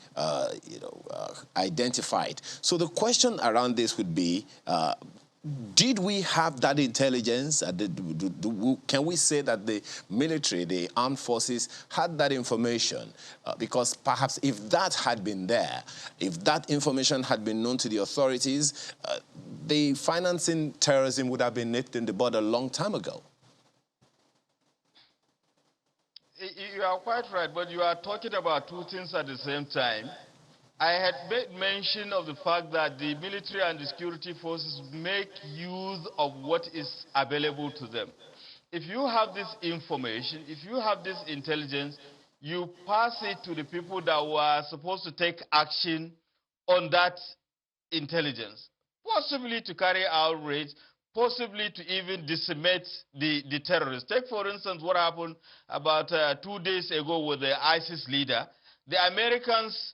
Speaker 2: identified. So the question around this would be, Did we have that intelligence? Can we say that the military, the armed forces, had that information? Because perhaps if that had been there, if that information had been known to the authorities, the financing terrorism would have been nipped in the bud a long time ago.
Speaker 11: You are quite right, but you are talking about two things at the same time. I had made mention of the fact that the military and the security forces make use of what is available to them. If you have this information, if you have this intelligence, you pass it to the people that were supposed to take action on that intelligence, possibly to carry out raids, possibly to even decimate the terrorists. Take, for instance, what happened about 2 days ago with the ISIS leader. The Americans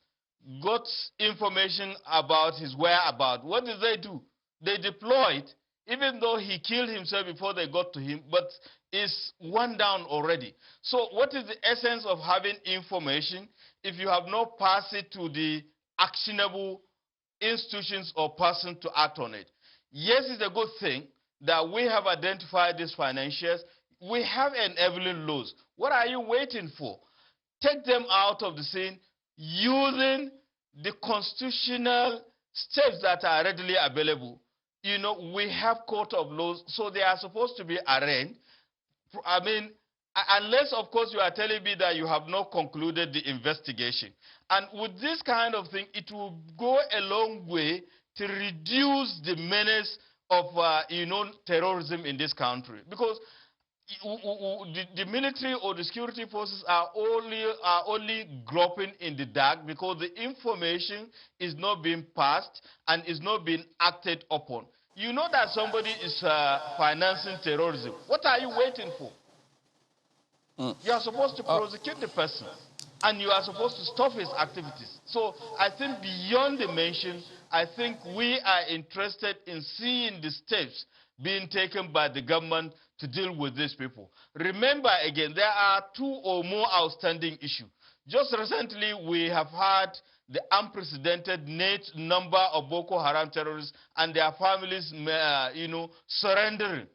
Speaker 11: got information about his whereabouts. What did they do? They deployed, even though he killed himself before they got to him, but is one down already. So what is the essence of having information if you have not passed it to the actionable institutions or person to act on it? Yes, it's a good thing that we have identified these financiers. We have enabling laws. What are you waiting for? Take them out of the scene using the constitutional steps that are readily available. You know, we have court of laws, so they are supposed to be arraigned. I mean, unless, of course, you are telling me that you have not concluded the investigation. And with this kind of thing, it will go a long way to reduce the menace of, terrorism in this country. Because the military or the security forces are only groping in the dark because the information is not being passed and is not being acted upon. You know that somebody is financing terrorism. What are you waiting for? You are supposed to prosecute the person, and you are supposed to stop his activities. So I think beyond the mention, I think we are interested in seeing the steps being taken by the government to deal with these people. Remember, again, there are 2 or more outstanding issues. Just recently, we have had the unprecedented net number of Boko Haram terrorists and their families, surrendering.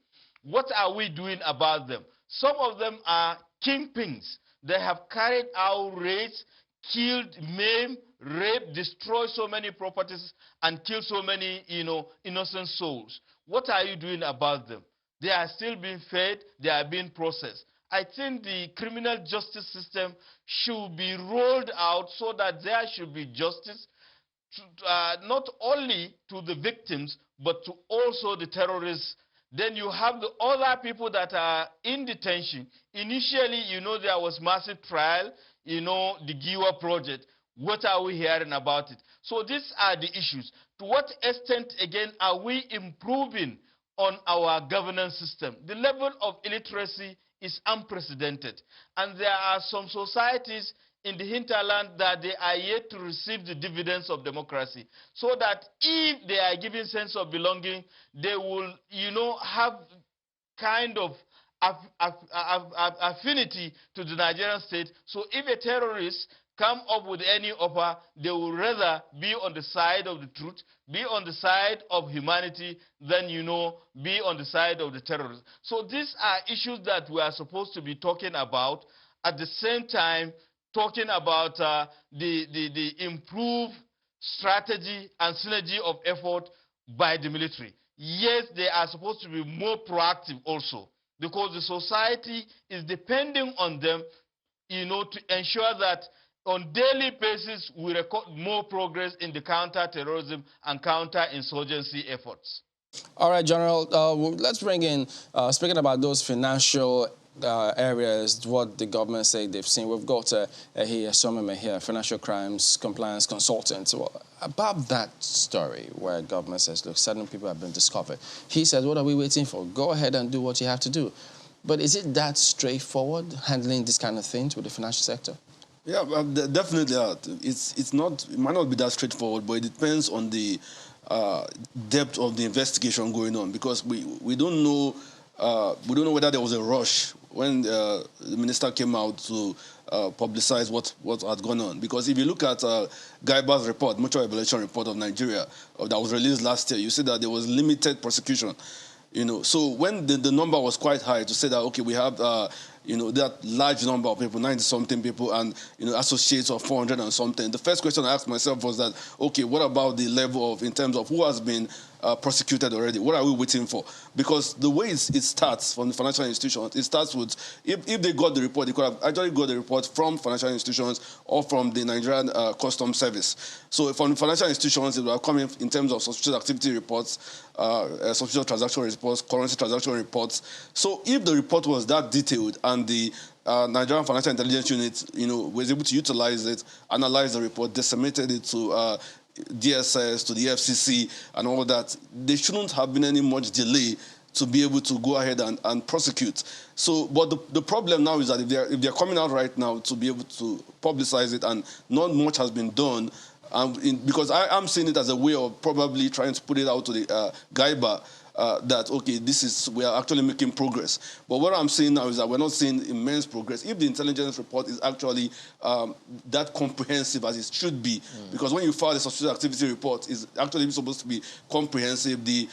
Speaker 11: What are we doing about them? Some of them are kingpins. They have carried out raids, killed, maimed, raped, destroyed so many properties, and killed so many, innocent souls. What are you doing about them? They are still being fed, they are being processed. I think the criminal justice system should be rolled out so that there should be justice, not only to the victims, but to also the terrorists. Then you have the other people that are in detention. Initially, there was massive trial, the Giwa project. What are we hearing about it? So these are the issues. To what extent, again, are we improving on our governance system? The level of illiteracy is unprecedented. And there are some societies in the hinterland that they are yet to receive the dividends of democracy. So that if they are given sense of belonging, they will, have kind of affinity to the Nigerian state. So if a terrorist come up with any offer, they will rather be on the side of the truth, be on the side of humanity, than, be on the side of the terrorists. So these are issues that we are supposed to be talking about, at the same time talking about the improved strategy and synergy of effort by the military. Yes, they are supposed to be more proactive also, because the society is depending on them, to ensure that on daily basis we record more progress in the counter-terrorism and counter-insurgency efforts.
Speaker 1: All right, General, let's bring in, speaking about those financial areas, what the government say they've seen. We've got here, Someme here, financial crimes compliance consultant. Well, about that story where government says, look, certain people have been discovered. He says, what are we waiting for? Go ahead and do what you have to do. But is it that straightforward, handling this kind of things with the financial sector?
Speaker 12: Yeah, definitely. It's not. It might not be that straightforward, but it depends on the depth of the investigation going on, because we don't know whether there was a rush the minister came out to publicize what had gone on. Because if you look at Gaiba's report, Mutual Evaluation Report of Nigeria, that was released last year, you see that there was limited prosecution. So when the number was quite high to say that, okay, we have, that large number of people, 90-something people, and, associates of 400 and something, the first question I asked myself was that, okay, what about the level of, in terms of who has been prosecuted already? What are we waiting for? Because the way it starts from the financial institutions, it starts with, if they got the report, they could have actually got the report from financial institutions or from the Nigerian Customs Service. So from the financial institutions, it will come in terms of suspicious activity reports, suspicious transaction reports, currency transaction reports. So if the report was that detailed and the Nigerian Financial Intelligence Unit, was able to utilize it, analyze the report, disseminated it to DSS, to the FCC, and all that, there shouldn't have been any much delay to be able to go ahead and prosecute. So, but the problem now is that if they're coming out right now to be able to publicize it, and not much has been done, because I'm seeing it as a way of probably trying to put it out to the Gaiba, that, okay, we are actually making progress. But what I'm saying now is that we're not seeing immense progress. If the intelligence report is actually that comprehensive as it should be, because when you file a suspicious activity report, it's actually supposed to be comprehensive. The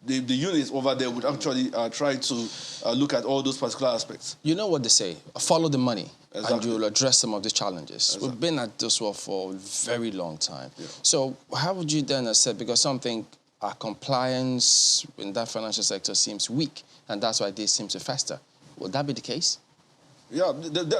Speaker 12: units over there would actually try to look at all those particular aspects.
Speaker 1: You know what they say, follow the money.
Speaker 12: Exactly.
Speaker 1: And you'll address some of these challenges.
Speaker 12: Exactly.
Speaker 1: We've been at this work for a very long time.
Speaker 12: Yeah.
Speaker 1: So how would you then assess, because something, our compliance in that financial sector seems weak, and that's why this seems to fester. Would that be the case?
Speaker 12: Yeah,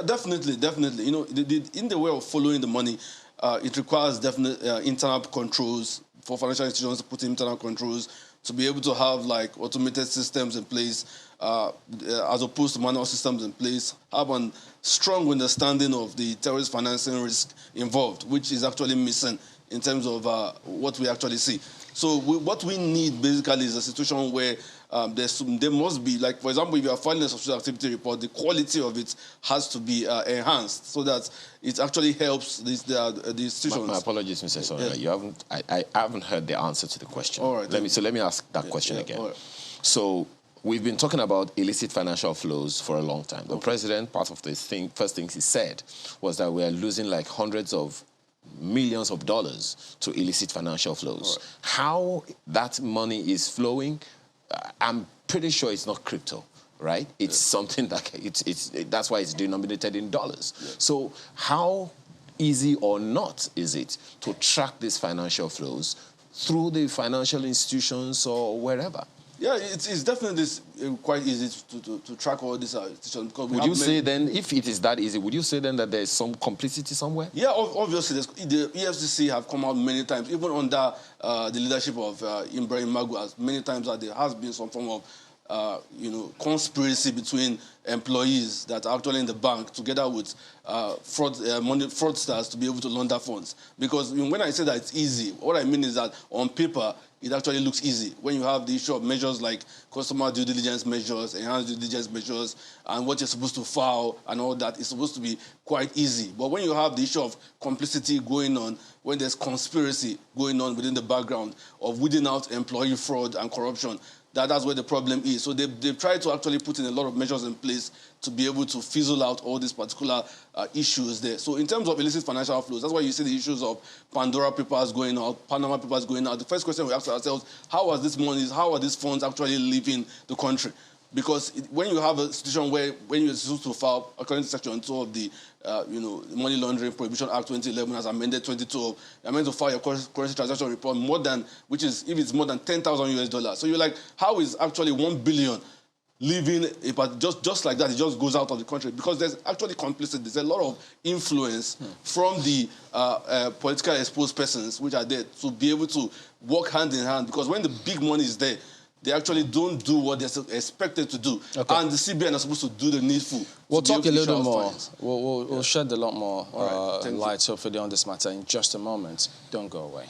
Speaker 12: definitely. In the way of following the money, it requires definite internal controls for financial institutions to put in internal controls to be able to have like automated systems in place, as opposed to manual systems in place, have a strong understanding of the terrorist financing risk involved, which is actually missing in terms of what we actually see. So what we need basically is a situation where there must be, like, for example, if you are filing a suspicious activity report, the quality of it has to be enhanced so that it actually helps the institutions.
Speaker 2: My apologies, Mr. Sonora.
Speaker 12: Yes.
Speaker 2: I haven't heard the answer to the question.
Speaker 12: All right.
Speaker 2: Let me ask that question again.
Speaker 12: All right.
Speaker 2: So we've been talking about illicit financial flows for a long time. The president, part of the first things he said was that we are losing like hundreds of millions of dollars to illicit financial flows.
Speaker 12: Right.
Speaker 2: How that money is flowing, I'm pretty sure it's not crypto, right? It's something that that's why it's denominated in dollars.
Speaker 12: Yeah.
Speaker 2: So how easy or not is it to track these financial flows through the financial institutions or wherever?
Speaker 12: Yeah, it's definitely quite easy to track all these institutions. Because
Speaker 2: would you say then, if it is that easy, would you say then that there's some complicity somewhere?
Speaker 12: Yeah, obviously. The EFCC have come out many times, even under the leadership of Ibrahim Magu, many times that there has been some form of conspiracy between employees that are actually in the bank together with fraudsters to be able to launder funds. Because when I say that it's easy, what I mean is that on paper, it actually looks easy. When you have the issue of measures like customer due diligence measures, enhanced due diligence measures, and what you're supposed to file and all that, it's supposed to be quite easy. But when you have the issue of complicity going on, when there's conspiracy going on within the background of weeding out employee fraud and corruption, that's where the problem is. So they've tried to actually put in a lot of measures in place to be able to fizzle out all these particular issues there. So in terms of illicit financial flows, that's why you see the issues of Pandora Papers going out, Panama Papers going out. The first question we ask ourselves, how are these funds actually leaving the country? Because when you have a situation where when you're supposed to file, according to Section 2 of the Money Laundering Prohibition Act 2011 as amended 2012, you're meant to file your currency transaction report if it's more than $10,000 US. So you're like, how is actually 1 billion leaving, but just like that, it just goes out of the country? Because there's actually complicity. There's a lot of influence from the politically exposed persons which are there to be able to work hand in hand. Because when the big money is there, they actually don't do what they're expected to do. Okay. And the CBN are supposed to do the needful.
Speaker 1: We'll talk a little more. We'll shed a lot more light hopefully on this matter in just a moment. Don't go away.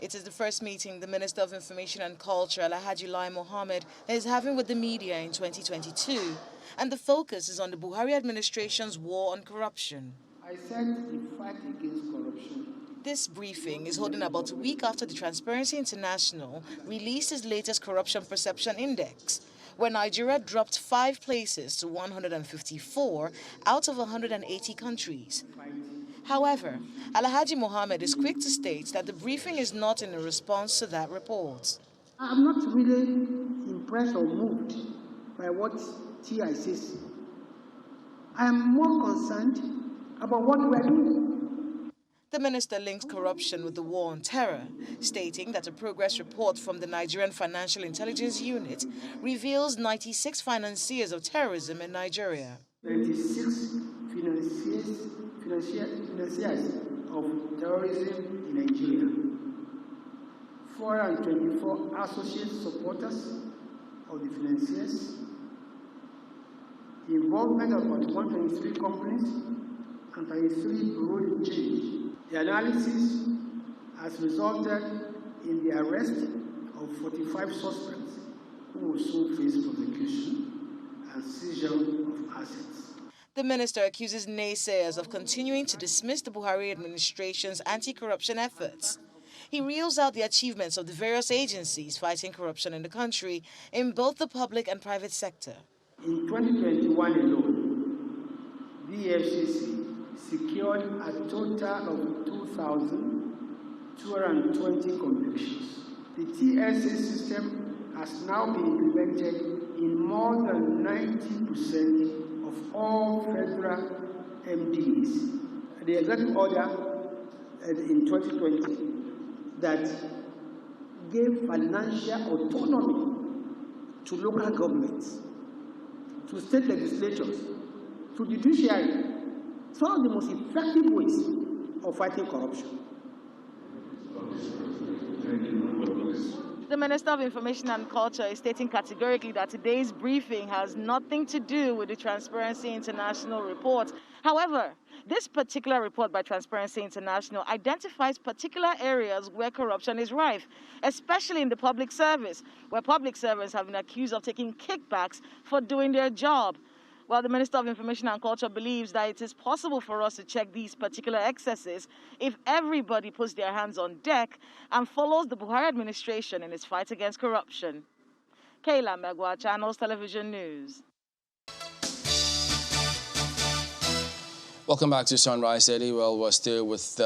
Speaker 13: It is the first meeting the Minister of Information and Culture, Alhaji Lai Mohammed, is having with the media in 2022. And the focus is on the Buhari administration's war on corruption.
Speaker 14: I said the fight against corruption
Speaker 13: This briefing is holding about a week after the Transparency International released its latest Corruption Perception Index, where Nigeria dropped 5 places to 154 out of 180 countries. However, Alhaji Mohammed is quick to state that the briefing is not in response to that report.
Speaker 14: I'm not really impressed or moved by what TI says. I am more concerned about what we are doing.
Speaker 13: The minister links corruption with the war on terror, stating that a progress report from the Nigerian Financial Intelligence Unit reveals 96 financiers of terrorism in Nigeria.
Speaker 14: 96 financiers of terrorism in Nigeria. 424 associate supporters of the financiers. The involvement of about 123 companies and 33 bureau de change. The analysis has resulted in the arrest of 45 suspects who will soon face prosecution and seizure of assets.
Speaker 13: The minister accuses naysayers of continuing to dismiss the Buhari administration's anti-corruption efforts. He reels out the achievements of the various agencies fighting corruption in the country in both the public and private sector.
Speaker 14: In 2021 alone, the FCC secured a total of 2,220 convictions. The TSA system has now been implemented in more than 90% of all federal MDs. The executive order in 2020 that gave financial autonomy to local governments, to state legislatures, to the judiciary, some of the most effective ways of fighting corruption.
Speaker 7: The Minister of Information and Culture is stating categorically that today's briefing has nothing to do with the Transparency International report. However, this particular report by Transparency International identifies particular areas where corruption is rife, especially in the public service, where public servants have been accused of taking kickbacks for doing their job. While the Minister of Information and Culture believes that it is possible for us to check these particular excesses if everybody puts their hands on deck and follows the Buhari administration in its fight against corruption. Kayla Megwa, Channels Television News.
Speaker 1: Welcome back to Sunrise, Eddie. Well, we're still with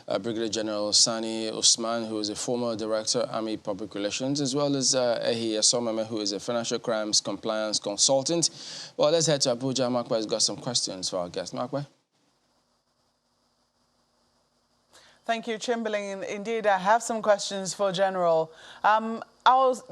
Speaker 1: Brigadier General Sani Usman, who is a former Director, Army Public Relations, as well as Ehi Esomeme, who is a Financial Crimes Compliance Consultant. Well, let's head to Abuja. Makwe has got some questions for our guest. Makwe?
Speaker 7: Thank you, Chamberlain. Indeed, I have some questions for General. I was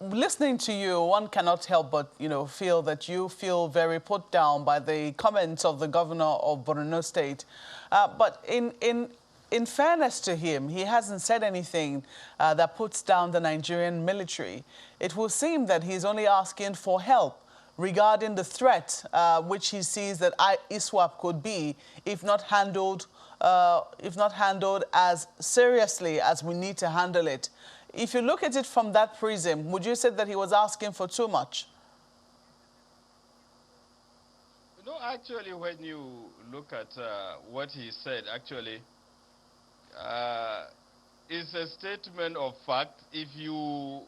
Speaker 7: listening to you, one cannot help but, feel that you feel very put down by the comments of the governor of Borno State. But in fairness to him, he hasn't said anything that puts down the Nigerian military. It will seem that he's only asking for help regarding the threat which he sees that ISWAP could be if not handled as seriously as we need to handle it. If you look at it from that prism, would you say that he was asking for too much?
Speaker 11: Actually, when you look at what he said, actually, it's a statement of fact. If you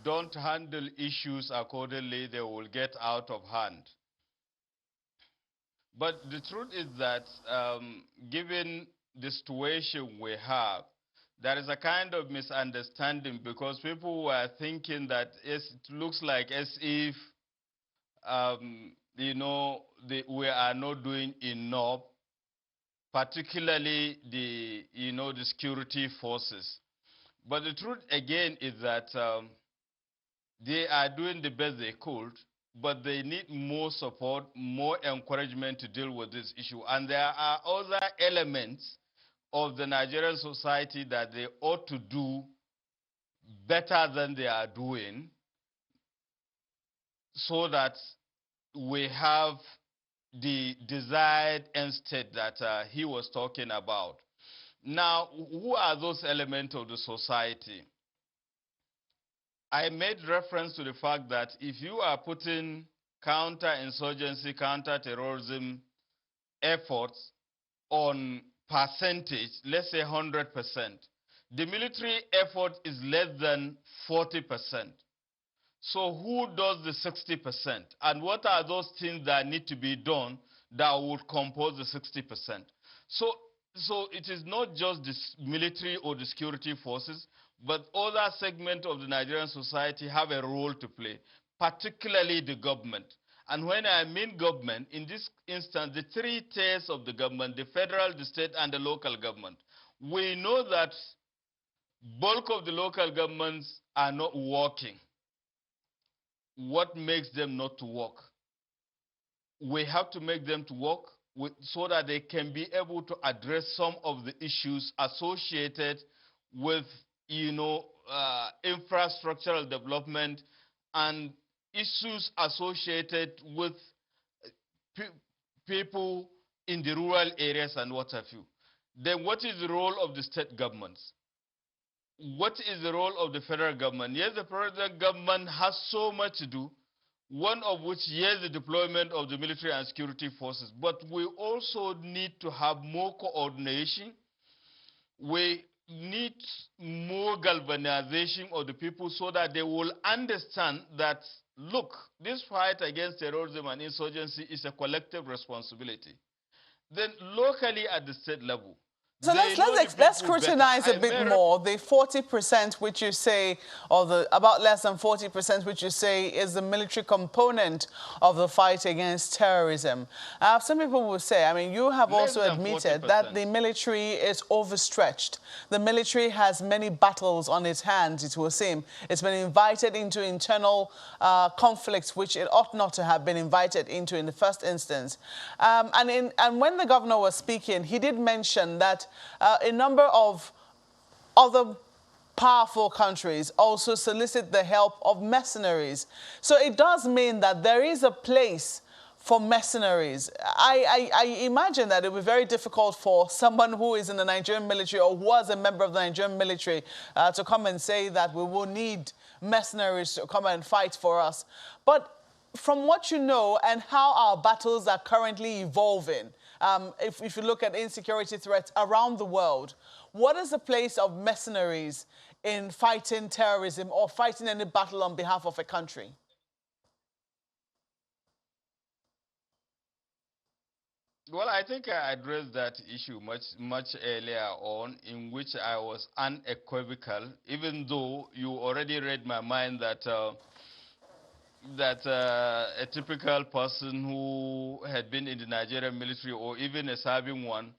Speaker 11: don't handle issues accordingly, they will get out of hand. But the truth is that given the situation we have, there is a kind of misunderstanding because people were thinking that it looks like as if, we are not doing enough, particularly the security forces. But the truth again is that they are doing the best they could, but they need more support, more encouragement to deal with this issue. And there are other elements of the Nigerian society that they ought to do better than they are doing so that we have the desired end state that he was talking about. Now, who are those elements of the society? I made reference to the fact that if you are putting counter-insurgency, counter-terrorism efforts on percentage, let's say 100%, the military effort is less than 40%. So who does the 60%? And what are those things that need to be done that would compose the 60%? So it is not just the military or the security forces, but other segments of the Nigerian society have a role to play, particularly the government. And when I mean government, in this instance, the three tiers of the government, the federal, the state, and the local government. We know that bulk of the local governments are not working. What makes them not to work? We have to make them to work so that they can be able to address some of the issues associated with, infrastructural development and issues associated with people in the rural areas and what have you. Then what is the role of the state governments? What is the role of the federal government? Yes, the federal government has so much to do, one of which, yes, the deployment of the military and security forces, but we also need to have more coordination. We need more galvanization of the people so that they will understand that, look, this fight against terrorism and insurgency is a collective responsibility. Then locally at the state level,
Speaker 7: so let's scrutinize a bit more the 40% which you say, or the about less than 40% which you say is the military component of the fight against terrorism. Some people will say, I mean, you have also admitted that the military is overstretched. The military has many battles on its hands, it will seem. It's been invited into internal conflicts which it ought not to have been invited into in the first instance. And when the governor was speaking, he did mention that a number of other powerful countries also solicit the help of mercenaries. So it does mean that there is a place for mercenaries. I imagine that it would be very difficult for someone who is in the Nigerian military or was a member of the Nigerian military to come and say that we will need mercenaries to come and fight for us. But from what you know and how our battles are currently evolving, if you look at insecurity threats around the world, what is the place of mercenaries in fighting terrorism or fighting any battle on behalf of a country?
Speaker 11: Well, I think I addressed that issue much earlier on, in which I was unequivocal, even though you already read my mind that a typical person who had been in the Nigerian military or even a serving one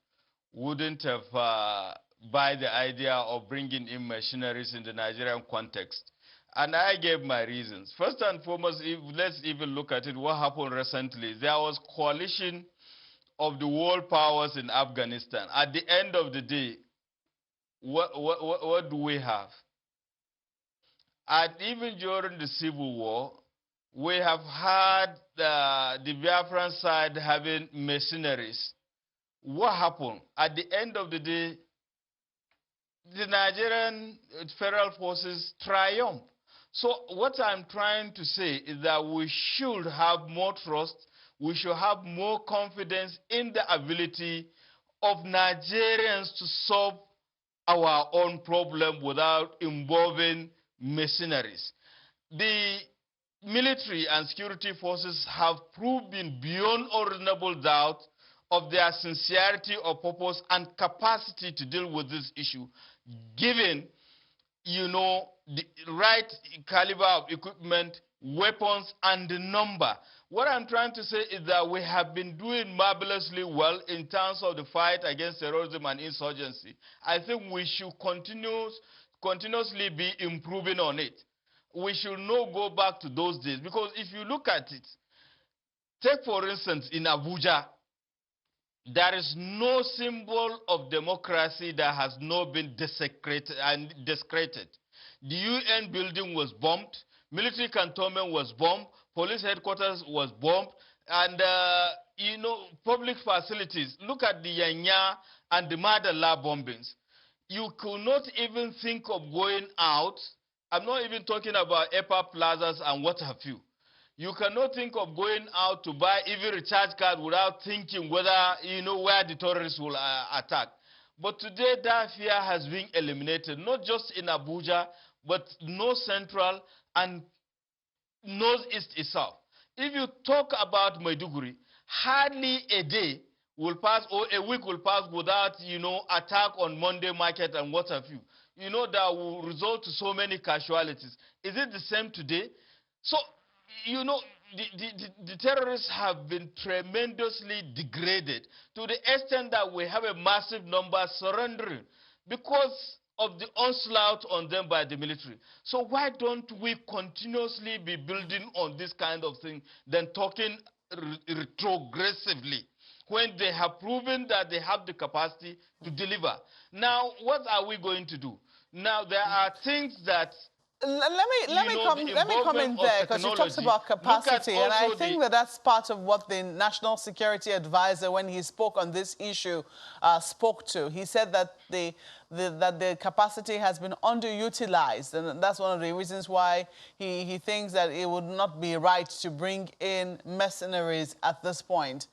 Speaker 11: wouldn't have buy the idea of bringing in machineries in the Nigerian context. And I gave my reasons. First and foremost, let's even look at it, what happened recently. There was coalition of the world powers in Afghanistan. At the end of the day, what do we have? And even during the Civil War, we have had the Biafran side having mercenaries. What happened? At the end of the day, the Nigerian federal forces triumphed. So what I'm trying to say is that we should have more trust, we should have more confidence in the ability of Nigerians to solve our own problem without involving mercenaries. The military and security forces have proven beyond all reasonable doubt of their sincerity of purpose and capacity to deal with this issue, given, the right caliber of equipment, weapons, and the number. What I'm trying to say is that we have been doing marvelously well in terms of the fight against terrorism and insurgency. I think we should continuously be improving on it. We should not go back to those days, because if you look at it, take for instance in Abuja, there is no symbol of democracy that has not been desecrated and discredited. The UN building was bombed, military cantonment was bombed, police headquarters was bombed, and public facilities. Look at the Yanya and the Madala bombings. You could not even think of going out. I'm not even talking about EPA plazas and what have you. You cannot think of going out to buy even recharge card without thinking whether, where the terrorists will attack. But today that fear has been eliminated, not just in Abuja, but North Central and Northeast itself. If you talk about Maiduguri, hardly a day will pass or a week will pass without, attack on Monday market and what have you. That will result to so many casualties. Is it the same today? So, the terrorists have been tremendously degraded to the extent that we have a massive number surrendering because of the onslaught on them by the military. So why don't we continuously be building on this kind of thing than talking retrogressively when they have proven that they have the capacity to deliver? Now, what are we going to do? Now, there are things that
Speaker 7: let me come in there, because you talked about capacity, and I think that's part of what the National Security Advisor, when he spoke on this issue, spoke to. He said that the capacity has been underutilized, and that's one of the reasons why he thinks that it would not be right to bring in mercenaries at this point.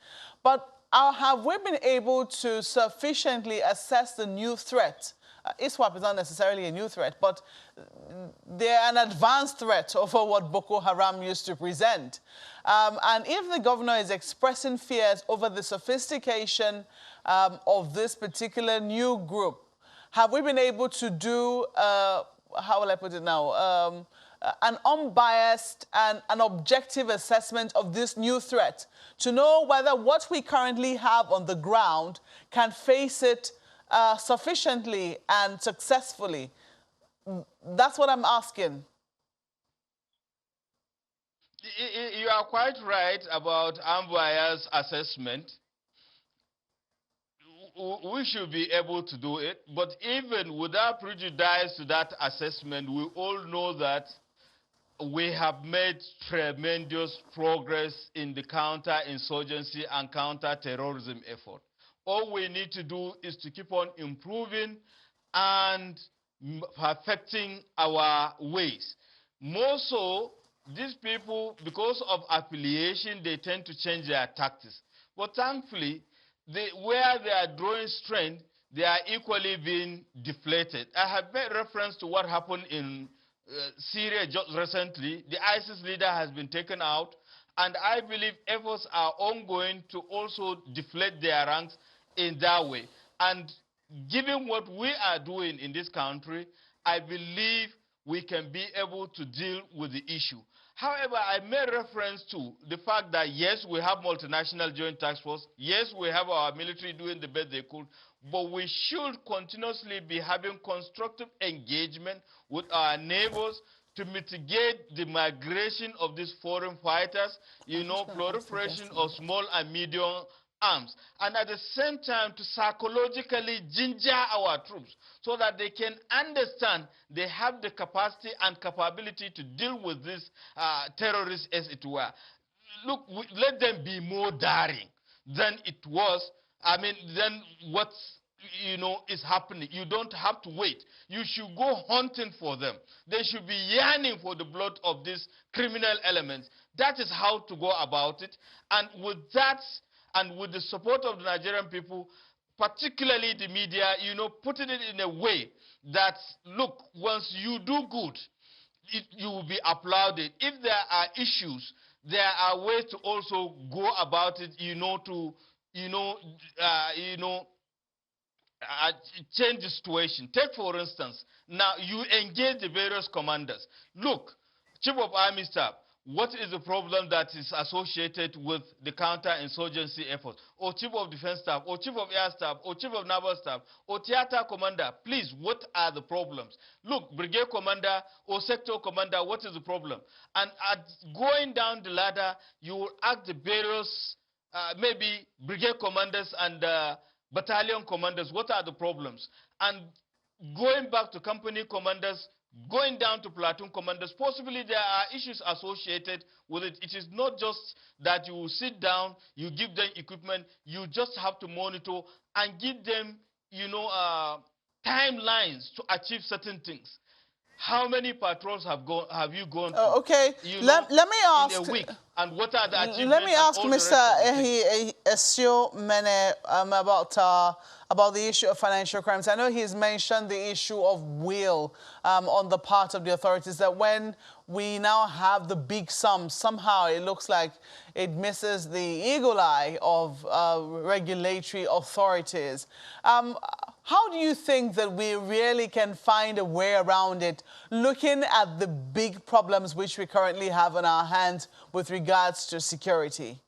Speaker 7: But have we been able to sufficiently assess the new threat? ISWAP is not necessarily a new threat, but they're an advanced threat over what Boko Haram used to present. And if the governor is expressing fears over the sophistication of this particular new group, have we been able to do, how will I put it now, an unbiased and an objective assessment of this new threat to know whether what we currently have on the ground can face it sufficiently and successfully? That's what I'm asking.
Speaker 11: You are quite right about unbiased assessment. We should be able to do it, but even without prejudice to that assessment, we all know that we have made tremendous progress in the counter-insurgency and counter-terrorism effort. All we need to do is to keep on improving and perfecting our ways. More so, these people, because of affiliation, they tend to change their tactics. But thankfully, where they are drawing strength, they are equally being deflated. I have made reference to what happened in Syria just recently. The ISIS leader has been taken out, and I believe efforts are ongoing to also deflate their ranks in that way. And given what we are doing in this country, I believe we can be able to deal with the issue. However, I made reference to the fact that, yes, we have multinational joint task force. Yes, we have our military doing the best they could. But we should continuously be having constructive engagement with our neighbors to mitigate the migration of these foreign fighters, proliferation of small and medium arms, and at the same time to psychologically ginger our troops so that they can understand they have the capacity and capability to deal with these terrorists, as it were. Look, let them be more daring than it was. Than what is happening. You don't have to wait. You should go hunting for them. They should be yearning for the blood of these criminal elements. That is how to go about it. And with that, and with the support of the Nigerian people, particularly the media, putting it in a way that, look, once you do good, you will be applauded. If there are issues, there are ways to also go about it, change the situation. Take, for instance, now you engage the various commanders. Look, Chief of Army Staff, what is the problem that is associated with the counter-insurgency effort? Or Chief of Defense Staff, or Chief of Air Staff, or Chief of Naval Staff, or Theater Commander, please, what are the problems? Look, Brigade Commander or Sector Commander, what is the problem? And going down the ladder, you will ask the various, maybe Brigade Commanders and Battalion Commanders, what are the problems? And going back to Company Commanders, going down to platoon commanders, possibly there are issues associated with it. It is not just that you will sit down, you give them equipment, you just have to monitor and give them, timelines to achieve certain things. How many patrols have you gone to?
Speaker 7: Okay, let me ask.
Speaker 11: In a week, and what are the achievements?
Speaker 7: Let me ask Mr. Esio Mene about the issue of financial crimes. I know he's mentioned the issue of will on the part of the authorities, that when we now have the big sums, somehow it looks like it misses the eagle eye of regulatory authorities. How do you think that we really can find a way around it, looking at the big problems which we currently have on our hands with regards to security?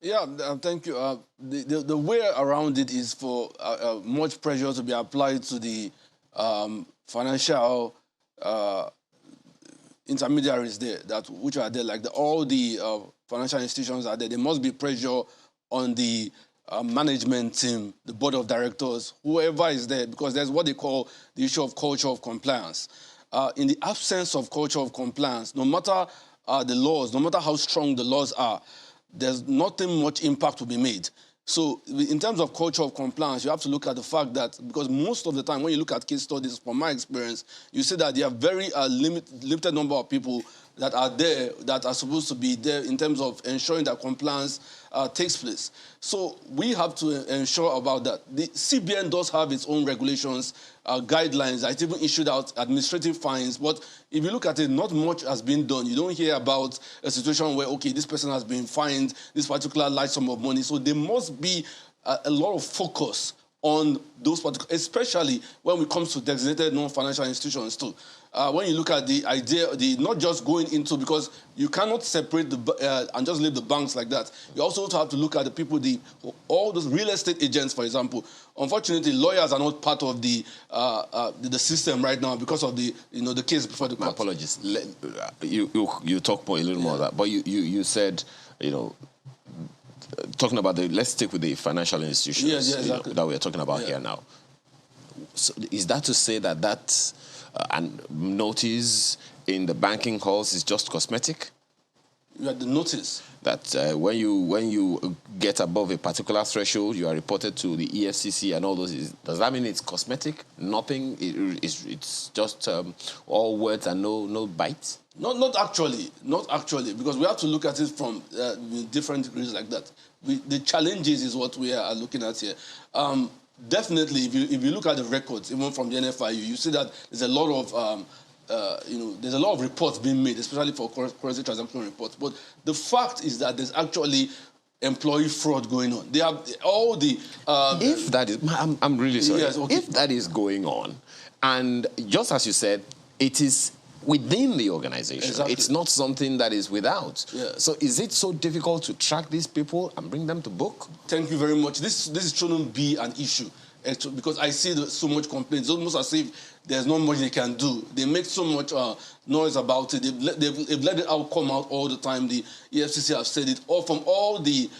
Speaker 12: Yeah, thank you. The way around it is for much pressure to be applied to the financial intermediaries there, which are there, like all the financial institutions are there. There must be pressure on the management team, the board of directors, whoever is there, because there's what they call the issue of culture of compliance. In the absence of culture of compliance, no matter the laws, no matter how strong the laws are, there's nothing much impact will be made. So in terms of culture of compliance, you have to look at the fact that, because most of the time when you look at case studies, from my experience, you see that there are very limited number of people that are there, that are supposed to be there in terms of ensuring that compliance takes place. So we have to ensure about that. The CBN does have its own regulations, guidelines. It's even issued out administrative fines. But if you look at it, not much has been done. You don't hear about a situation where, okay, this person has been fined this particular large sum of money. So there must be a lot of focus on those particular, especially when it comes to designated non-financial institutions too. When you look at the idea, not just going into, because you cannot separate and just leave the banks like that. You also have to look at the people, all those real estate agents, for example. Unfortunately, lawyers are not part of the system right now because of the case before the court.
Speaker 2: My apologies. You talk a little more of that, but you said, talking about let's stick with the financial institutions exactly. That we're talking about here now. So is that to say that and notice in the banking halls is just cosmetic?
Speaker 12: You had the notice
Speaker 2: that when you get above a particular threshold, you are reported to the EFCC and all those. Does that mean it's cosmetic? Nothing. It's just all words and no bites.
Speaker 12: Not actually, because we have to look at it from different degrees like that. The challenges is what we are looking at here. Definitely, if you look at the records, even from the NFIU, you see that there's a lot of there's a lot of reports being made, especially for currency transaction reports. But the fact is that there's actually employee fraud going on. They have all the.
Speaker 2: If that is, I'm really sorry.
Speaker 12: Yes, okay.
Speaker 2: If that is going on, and just as you said, it is within the organization.
Speaker 12: Exactly.
Speaker 2: It's not something that is without.
Speaker 12: Yeah.
Speaker 2: So is it so difficult to track these people and bring them to book?
Speaker 12: Thank you very much. This shouldn't be an issue, because I see so much complaints. It's almost as if there's not much they can do. They make so much noise about it. They've let it out come out all the time. The EFCC have said it. All from all the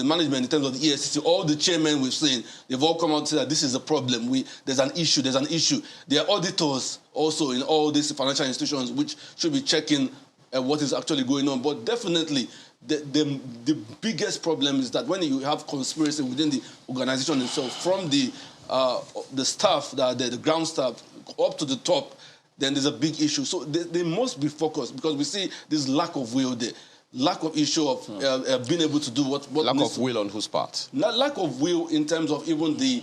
Speaker 12: management in terms of the EFCC, all the chairmen we've seen, they've all come out and said that this is a problem. There's an issue. There are auditors also in all these financial institutions which should be checking what is actually going on. But definitely, the biggest problem is that when you have conspiracy within the organization itself, from the staff, the ground staff, up to the top, then there's a big issue. So they must be focused, because we see this lack of will there. Lack of issue of being able to do what
Speaker 2: lack of will on whose part?
Speaker 12: Lack of will in terms of even the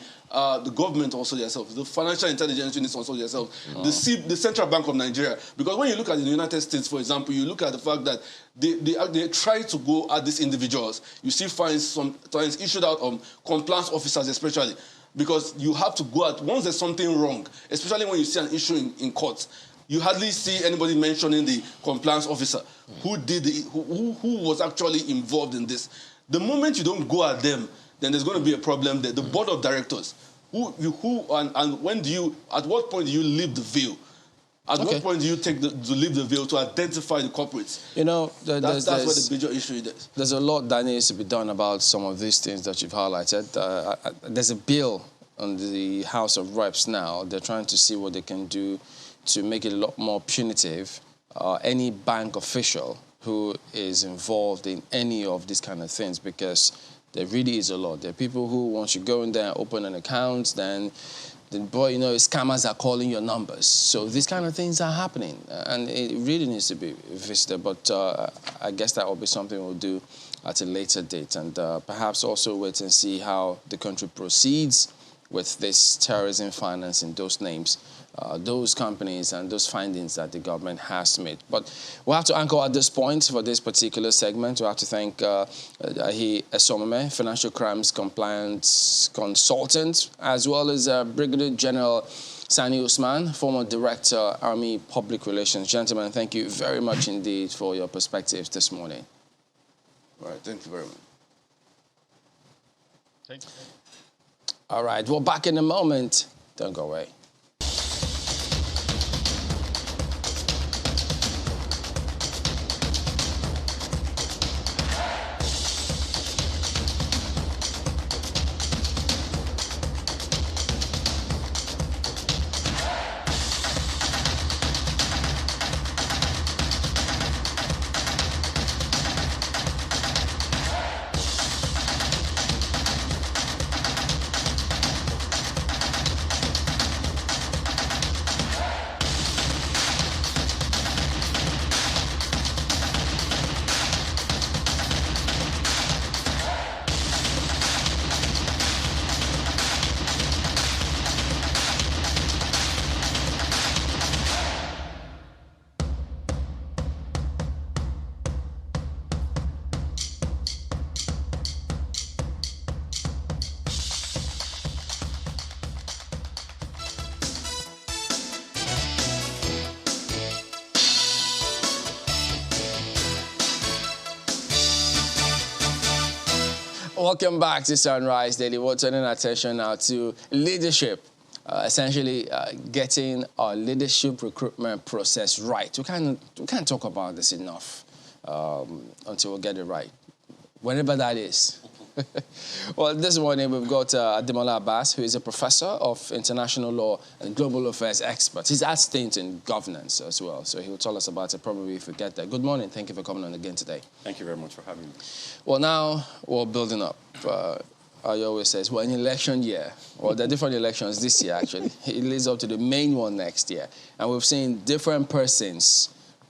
Speaker 12: government also themselves, the financial intelligence units also themselves, the Central Bank of Nigeria. Because when you look at the United States, for example, you look at the fact that they try to go at these individuals. You see fines sometimes issued out on compliance officers especially, because you have to go at, once there's something wrong, especially when you see an issue in court, you hardly see anybody mentioning the compliance officer who was actually involved in this. The moment you don't go at them, then there's going to be a problem there. The board of directors, and when at what point do you leave the veil? At what point do you leave the veil to identify the culprits?
Speaker 1: That's
Speaker 12: where the major issue is.
Speaker 1: There's a lot that needs to be done about some of these things that you've highlighted. There's a bill on the House of Reps now. They're trying to see what they can do to make it a lot more punitive. Any bank official who is involved in any of these kind of things, because there really is a lot. There are people who, once you go in there and open an account, then boy, scammers are calling your numbers. So these kind of things are happening, and it really needs to be visited. But I guess that will be something we'll do at a later date, and perhaps also wait and see how the country proceeds with this terrorism financing, those names, those companies, and those findings that the government has made. But we'll have to anchor at this point for this particular segment. We'll have to thank Ahi Esomeme, Financial Crimes Compliance Consultant, as well as Brigadier General Sani Usman, former Director, Army Public Relations. Gentlemen, thank you very much indeed for your perspectives this morning.
Speaker 12: All right, thank you very much.
Speaker 11: Thank you.
Speaker 1: All right, well, back in a moment. Don't go away. Welcome back to Sunrise Daily. We're turning attention now to leadership, essentially getting our leadership recruitment process right. We can't talk about this enough until we get it right, whenever that is. Well, this morning we've got Ademola Abbas, who is a professor of international law and global affairs expert. He's at stint in governance as well, so he'll tell us about it probably if we get there. Good morning. Thank you for coming on again today.
Speaker 15: Thank you very much for having me.
Speaker 1: Well, now we're building up. I always says, we're in election year. Well, there are different elections this year, actually. It leads up to the main one next year. And we've seen different persons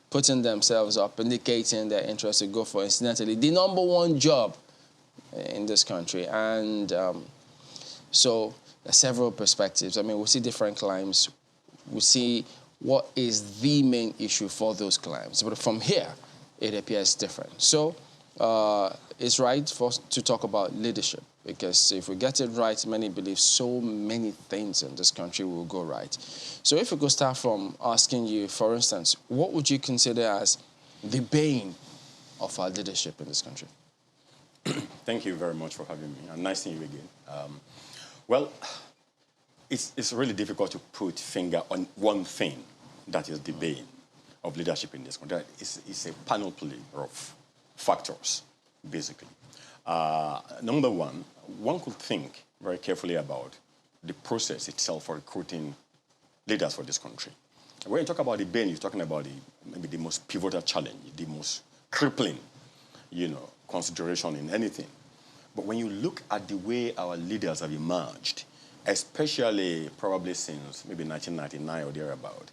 Speaker 1: putting themselves up, indicating their interest to go for, incidentally, the #1 job in this country. And so there are several perspectives. I mean, we see different climes. We see what is the main issue for those climes. But from here, it appears different. So it's right for us to talk about leadership, because if we get it right, many believe so many things in this country will go right. So if we could start from asking you, for instance, what would you consider as the bane of our leadership in this country?
Speaker 15: Thank you very much for having me, and nice seeing you again. Well, it's really difficult to put finger on one thing that is the bane of leadership in this country. It's a panoply of factors, basically. Number one could think very carefully about the process itself for recruiting leaders for this country. When you talk about the bane, you're talking about maybe the most pivotal challenge, the most crippling, consideration in anything. But when you look at the way our leaders have emerged, especially probably since maybe 1999 or thereabout,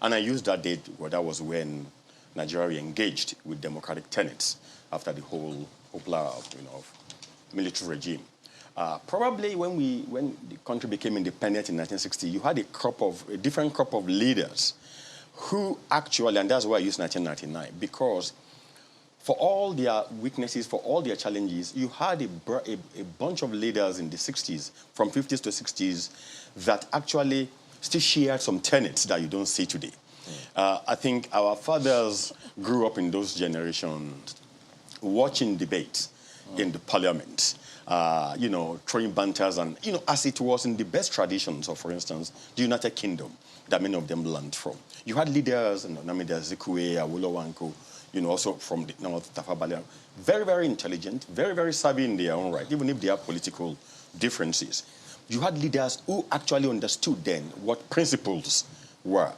Speaker 15: and I use that date, that was when Nigeria engaged with democratic tenets after the whole hoopla of military regime. Probably when the country became independent in 1960, you had a different crop of leaders who actually, and that's why I use 1999, because for all their weaknesses, for all their challenges, you had a bunch of leaders in the 60s, from 50s to 60s, that actually still shared some tenets that you don't see today. I think our fathers grew up in those generations watching debates in the parliament, throwing banters, and, as it was in the best traditions of, for instance, the United Kingdom, that many of them learned from. You had leaders, Namida Zikwe, Awolowo, also from the North, Tafa Balewa, very, very intelligent, very, very savvy in their own right, even if they have political differences. You had leaders who actually understood then what principles were.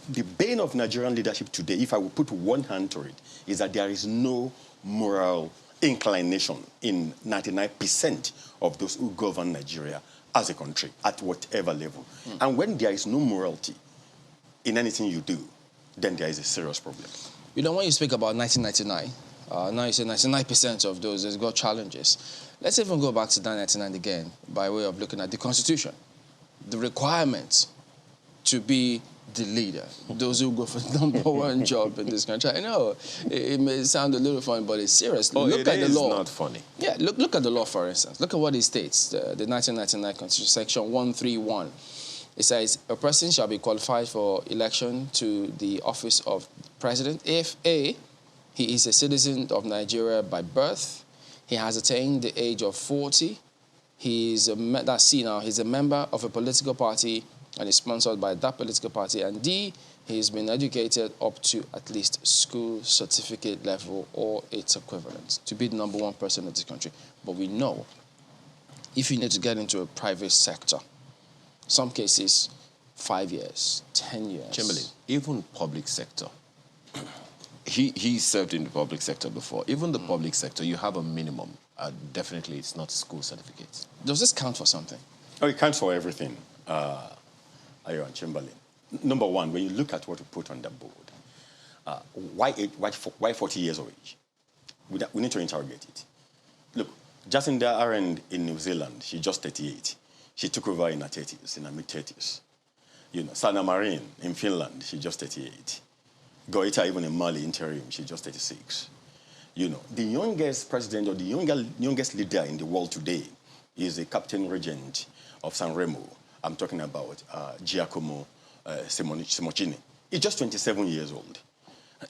Speaker 15: The bane of Nigerian leadership today, if I would put one hand to it, is that there is no moral inclination in 99% of those who govern Nigeria as a country at whatever level. And when there is no morality in anything you do, then there is a serious problem.
Speaker 1: You know, when you speak about 1999, now you say 99% of those has got challenges. Let's even go back to 1999 again by way of looking at the Constitution. The requirement to be the leader, those who go for the #1 job in this country. I know it may sound a little funny, but it's serious.
Speaker 2: Oh,
Speaker 1: look
Speaker 2: it
Speaker 1: at
Speaker 2: is
Speaker 1: the law.
Speaker 2: not funny.
Speaker 1: Yeah, look at the law, for instance. Look at what it states. The 1999 Constitution, Section 131. It says, a person shall be qualified for election to the office of president if A, he is a citizen of Nigeria by birth, he has attained the age of 40, he's a member of a political party and is sponsored by that political party, and D, he's been educated up to at least school certificate level or its equivalent to be the #1 person in this country. But we know if you need to get into a private sector, some cases 5 years, 10 years.
Speaker 2: Chamberlain, even public sector. He served in the public sector before. Even the public sector, you have a minimum. Definitely, it's not school certificates.
Speaker 1: Does this count for something?
Speaker 15: Oh, it counts for everything, Ayo and Chamberlain. Number one, when you look at what we put on the board, why 40 years of age? We need to interrogate it. Look, Jacinda Ardern in New Zealand, she's just 38. She took over in her 30s, in her mid-30s. You know, Sanna Marin in Finland, she's just 38. Goita, even in Mali, interim, she's just 36. You know, the youngest president or the youngest leader in the world today is a captain regent of San Remo. I'm talking about Giacomo Simoncini. He's just 27 years old.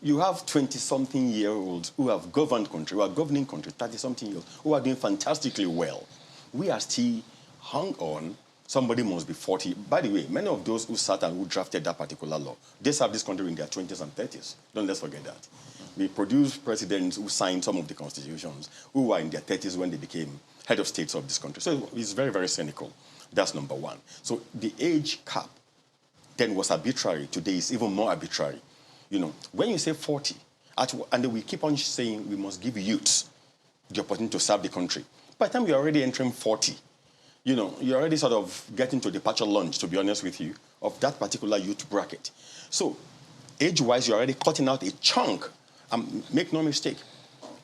Speaker 15: You have 20-something-year-olds who have governed country, who are governing country, 30-something years, who are doing fantastically well. We are still hung on. Somebody must be 40. By the way, many of those who sat and who drafted that particular law, they served this country in their 20s and 30s. Don't let's forget that. We produced presidents who signed some of the constitutions, who were in their 30s when they became head of states of this country. So it's very, very cynical. That's number one. So the age cap then was arbitrary. Today is even more arbitrary. You know, when you say 40, and we keep on saying we must give youths the opportunity to serve the country. By the time you're already entering 40, you know, you're already sort of getting to departure lunge, to be honest with you, of that particular youth bracket. So age-wise, you're already cutting out a chunk. Make no mistake,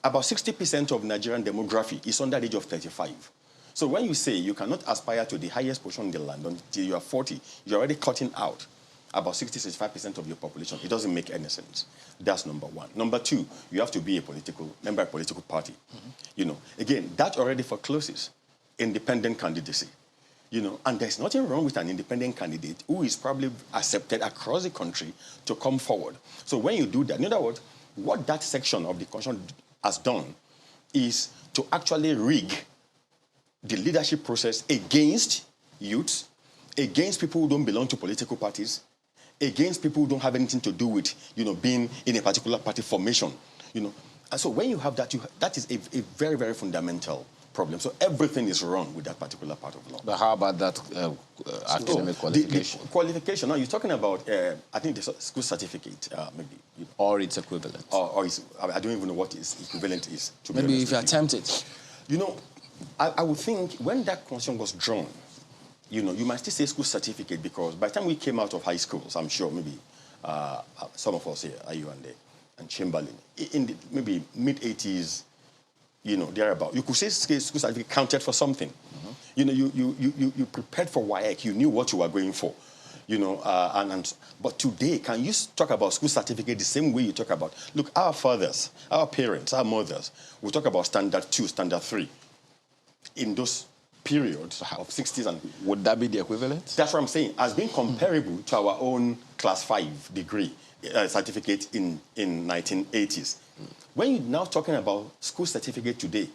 Speaker 15: about 60% of Nigerian demography is under the age of 35. So when you say you cannot aspire to the highest portion in the land until you are 40, you're already cutting out about 60-65% of your population. It doesn't make any sense. That's number one. Number two, you have to be a member of a political party. You know, again, that already forecloses independent candidacy. You know, and there's nothing wrong with an independent candidate who is probably accepted across the country to come forward. So when you do that, in other words, what that section of the Constitution has done is to actually rig the leadership process against youths, against people who don't belong to political parties, against people who don't have anything to do with, you know, being in a particular party formation, you know. And so when you have that, that is a very, very fundamental problem. So everything is wrong with that particular part of law.
Speaker 2: But how about that academic qualification?
Speaker 15: The qualification, now you're talking about, I think the school certificate, maybe. You know,
Speaker 2: or its equivalent.
Speaker 15: Or its, I don't even know what its equivalent is. To
Speaker 1: maybe
Speaker 15: be
Speaker 1: if you're tempted.
Speaker 15: You know, I would think when that constitution was drawn, you know, you might still say school certificate because by the time we came out of high schools, I'm sure maybe some of us here, Ayu and Chamberlain, in the maybe mid-80s, you know, thereabout, you could say school certificate counted for something. You know, you prepared for WAEC, you knew what you were going for. You know, but today, can you talk about school certificate the same way you talk about, look, our fathers, our parents, our mothers, we talk about standard 2, standard 3. In those periods of 60s and...
Speaker 2: Would that be the equivalent?
Speaker 15: That's what I'm saying. As being comparable to our own class 5 degree certificate in 1980s. When you're now talking about school certificate today,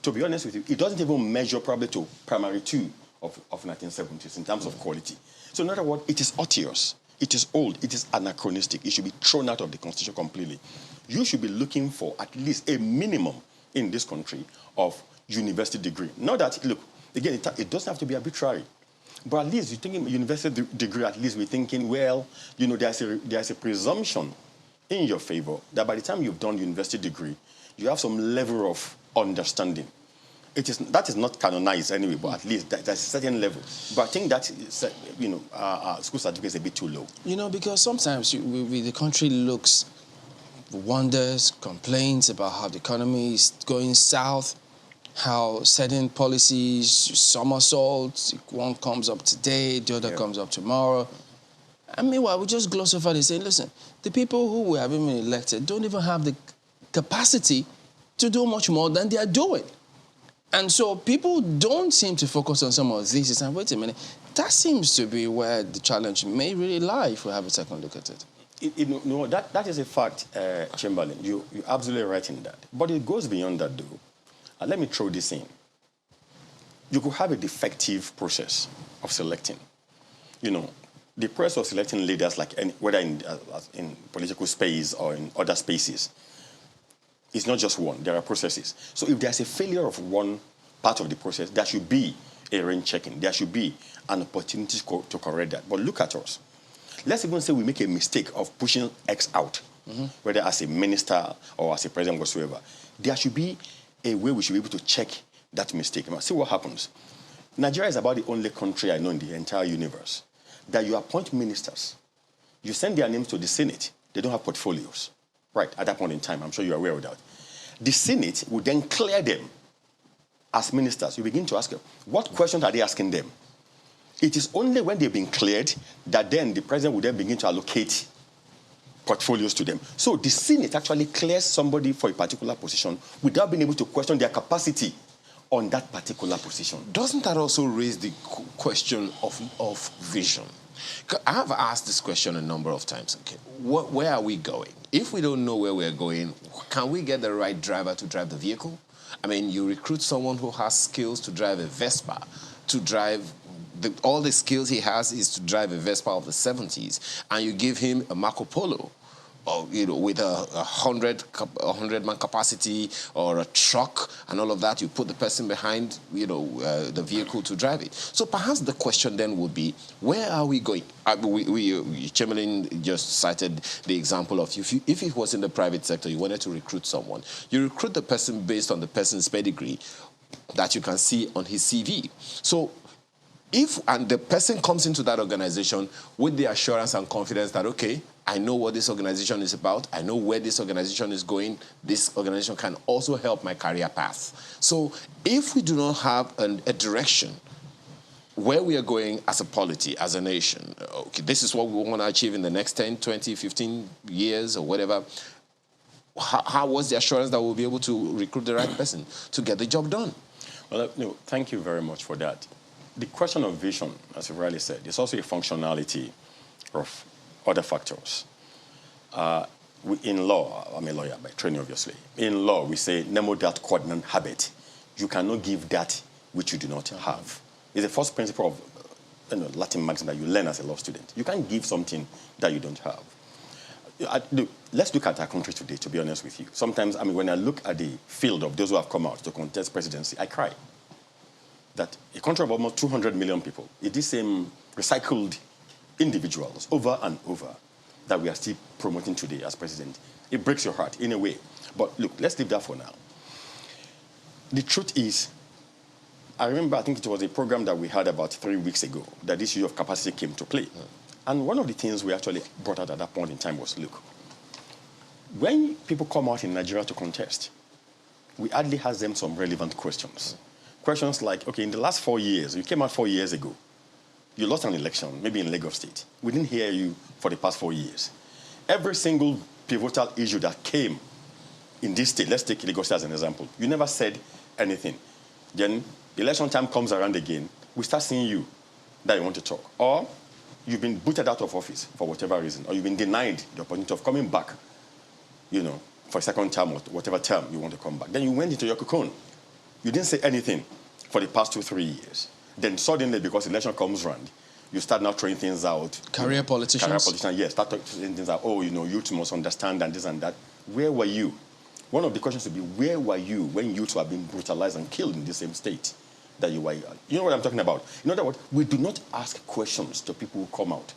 Speaker 15: to be honest with you, it doesn't even measure probably to primary 2 of 1970s in terms of quality. So in other words, it is odious. It is old. It is anachronistic. It should be thrown out of the Constitution completely. You should be looking for at least a minimum in this country of university degree. Not that, look, again, it doesn't have to be arbitrary. But at least you're thinking university degree, at least we're thinking, well, you know, there's a presumption in your favor that by the time you've done university degree, you have some level of understanding. that is not canonized anyway, but at least there's a certain level. But I think that school certificate is a bit too low.
Speaker 1: Because sometimes the country looks, wonders, complains about how the economy is going south, how certain policies somersault. One comes up today, the other comes up tomorrow. And meanwhile, we just gloss over and say, listen, the people who we have been elected don't even have the capacity to do much more than they are doing. And so people don't seem to focus on some of these. And wait a minute, that seems to be where the challenge may really lie if we have a second look at it.
Speaker 15: That is a fact, Chamberlain. You're absolutely right in that. But it goes beyond that, though. Let me throw this in. You could have a defective process of selecting. The process of selecting leaders, whether in political space or in other spaces, it's not just one. There are processes. So if there's a failure of one part of the process, there should be a rain checking. There should be an opportunity to correct that. But look at us. Let's even say we make a mistake of pushing X out, whether as a minister or as a president whatsoever. There should be a way we should be able to check that mistake. See what happens. Nigeria is about the only country I know in the entire universe that you appoint ministers. You send their names to the Senate. They don't have portfolios. Right, at that point in time, I'm sure you're aware of that. The Senate will then clear them as ministers. You begin to ask them, what questions are they asking them? It is only when they've been cleared that then the president will then begin to allocate portfolios to them. So the Senate actually clears somebody for a particular position without being able to question their capacity on that particular position.
Speaker 2: Doesn't that also raise the question of vision? I have asked this question a number of times. Okay, where are we going? If we don't know where we're going, can we get the right driver to drive the vehicle? I mean, you recruit someone who has skills to drive a Vespa, to drive all the skills he has is to drive a Vespa of the 70s, and you give him a Marco Polo, or, with a 100-man capacity or a truck and all of that. You put the person behind, the vehicle to drive it. So perhaps the question then would be, where are we going? Chamberlain just cited the example of if it was in the private sector, you wanted to recruit someone. You recruit the person based on the person's pedigree that you can see on his CV. So and the person comes into that organization with the assurance and confidence that, okay, I know what this organization is about, I know where this organization is going, this organization can also help my career path. So if we do not have a direction where we are going as a polity, as a nation, okay, this is what we want to achieve in the next 10, 20, 15 years or whatever, how was the assurance that we'll be able to recruit the right person to get the job done?
Speaker 15: Well, thank you very much for that. The question of vision, as you rightly said, is also a functionality of other factors. In law, I'm a lawyer by training, obviously. In law, we say, nemo dat quod non habet. You cannot give that which you do not have. It's the first principle of Latin maxim that you learn as a law student. You can't give something that you don't have. Let's look at our country today, to be honest with you. Sometimes, when I look at the field of those who have come out to contest presidency, I cry. That a country of almost 200 million people, it is the same recycled individuals over and over that we are still promoting today as president. It breaks your heart in a way. But look, let's leave that for now. The truth is, I remember, I think it was a program that we had about 3 weeks ago that this issue of capacity came to play. And one of the things we actually brought out at that point in time was, look, when people come out in Nigeria to contest, we hardly ask them some relevant questions. Questions like, okay, in the last 4 years, you came out 4 years ago, you lost an election, maybe in Lagos State. We didn't hear you for the past 4 years. Every single pivotal issue that came in this state, let's take Lagos State as an example, you never said anything. Then election time comes around again, we start seeing you that you want to talk. Or you've been booted out of office for whatever reason, or you've been denied the opportunity of coming back, for a second term or whatever term you want to come back. Then you went into your cocoon. You didn't say anything for the past 2-3 years. Then suddenly, because the election comes around, you start now throwing things out.
Speaker 1: Career politicians,
Speaker 15: yes, start throwing things out. Oh, youth must understand and this and that. Where were you? One of the questions would be, where were you when youths were being brutalized and killed in the same state that you were? You know what I'm talking about? In other words, we do not ask questions to people who come out.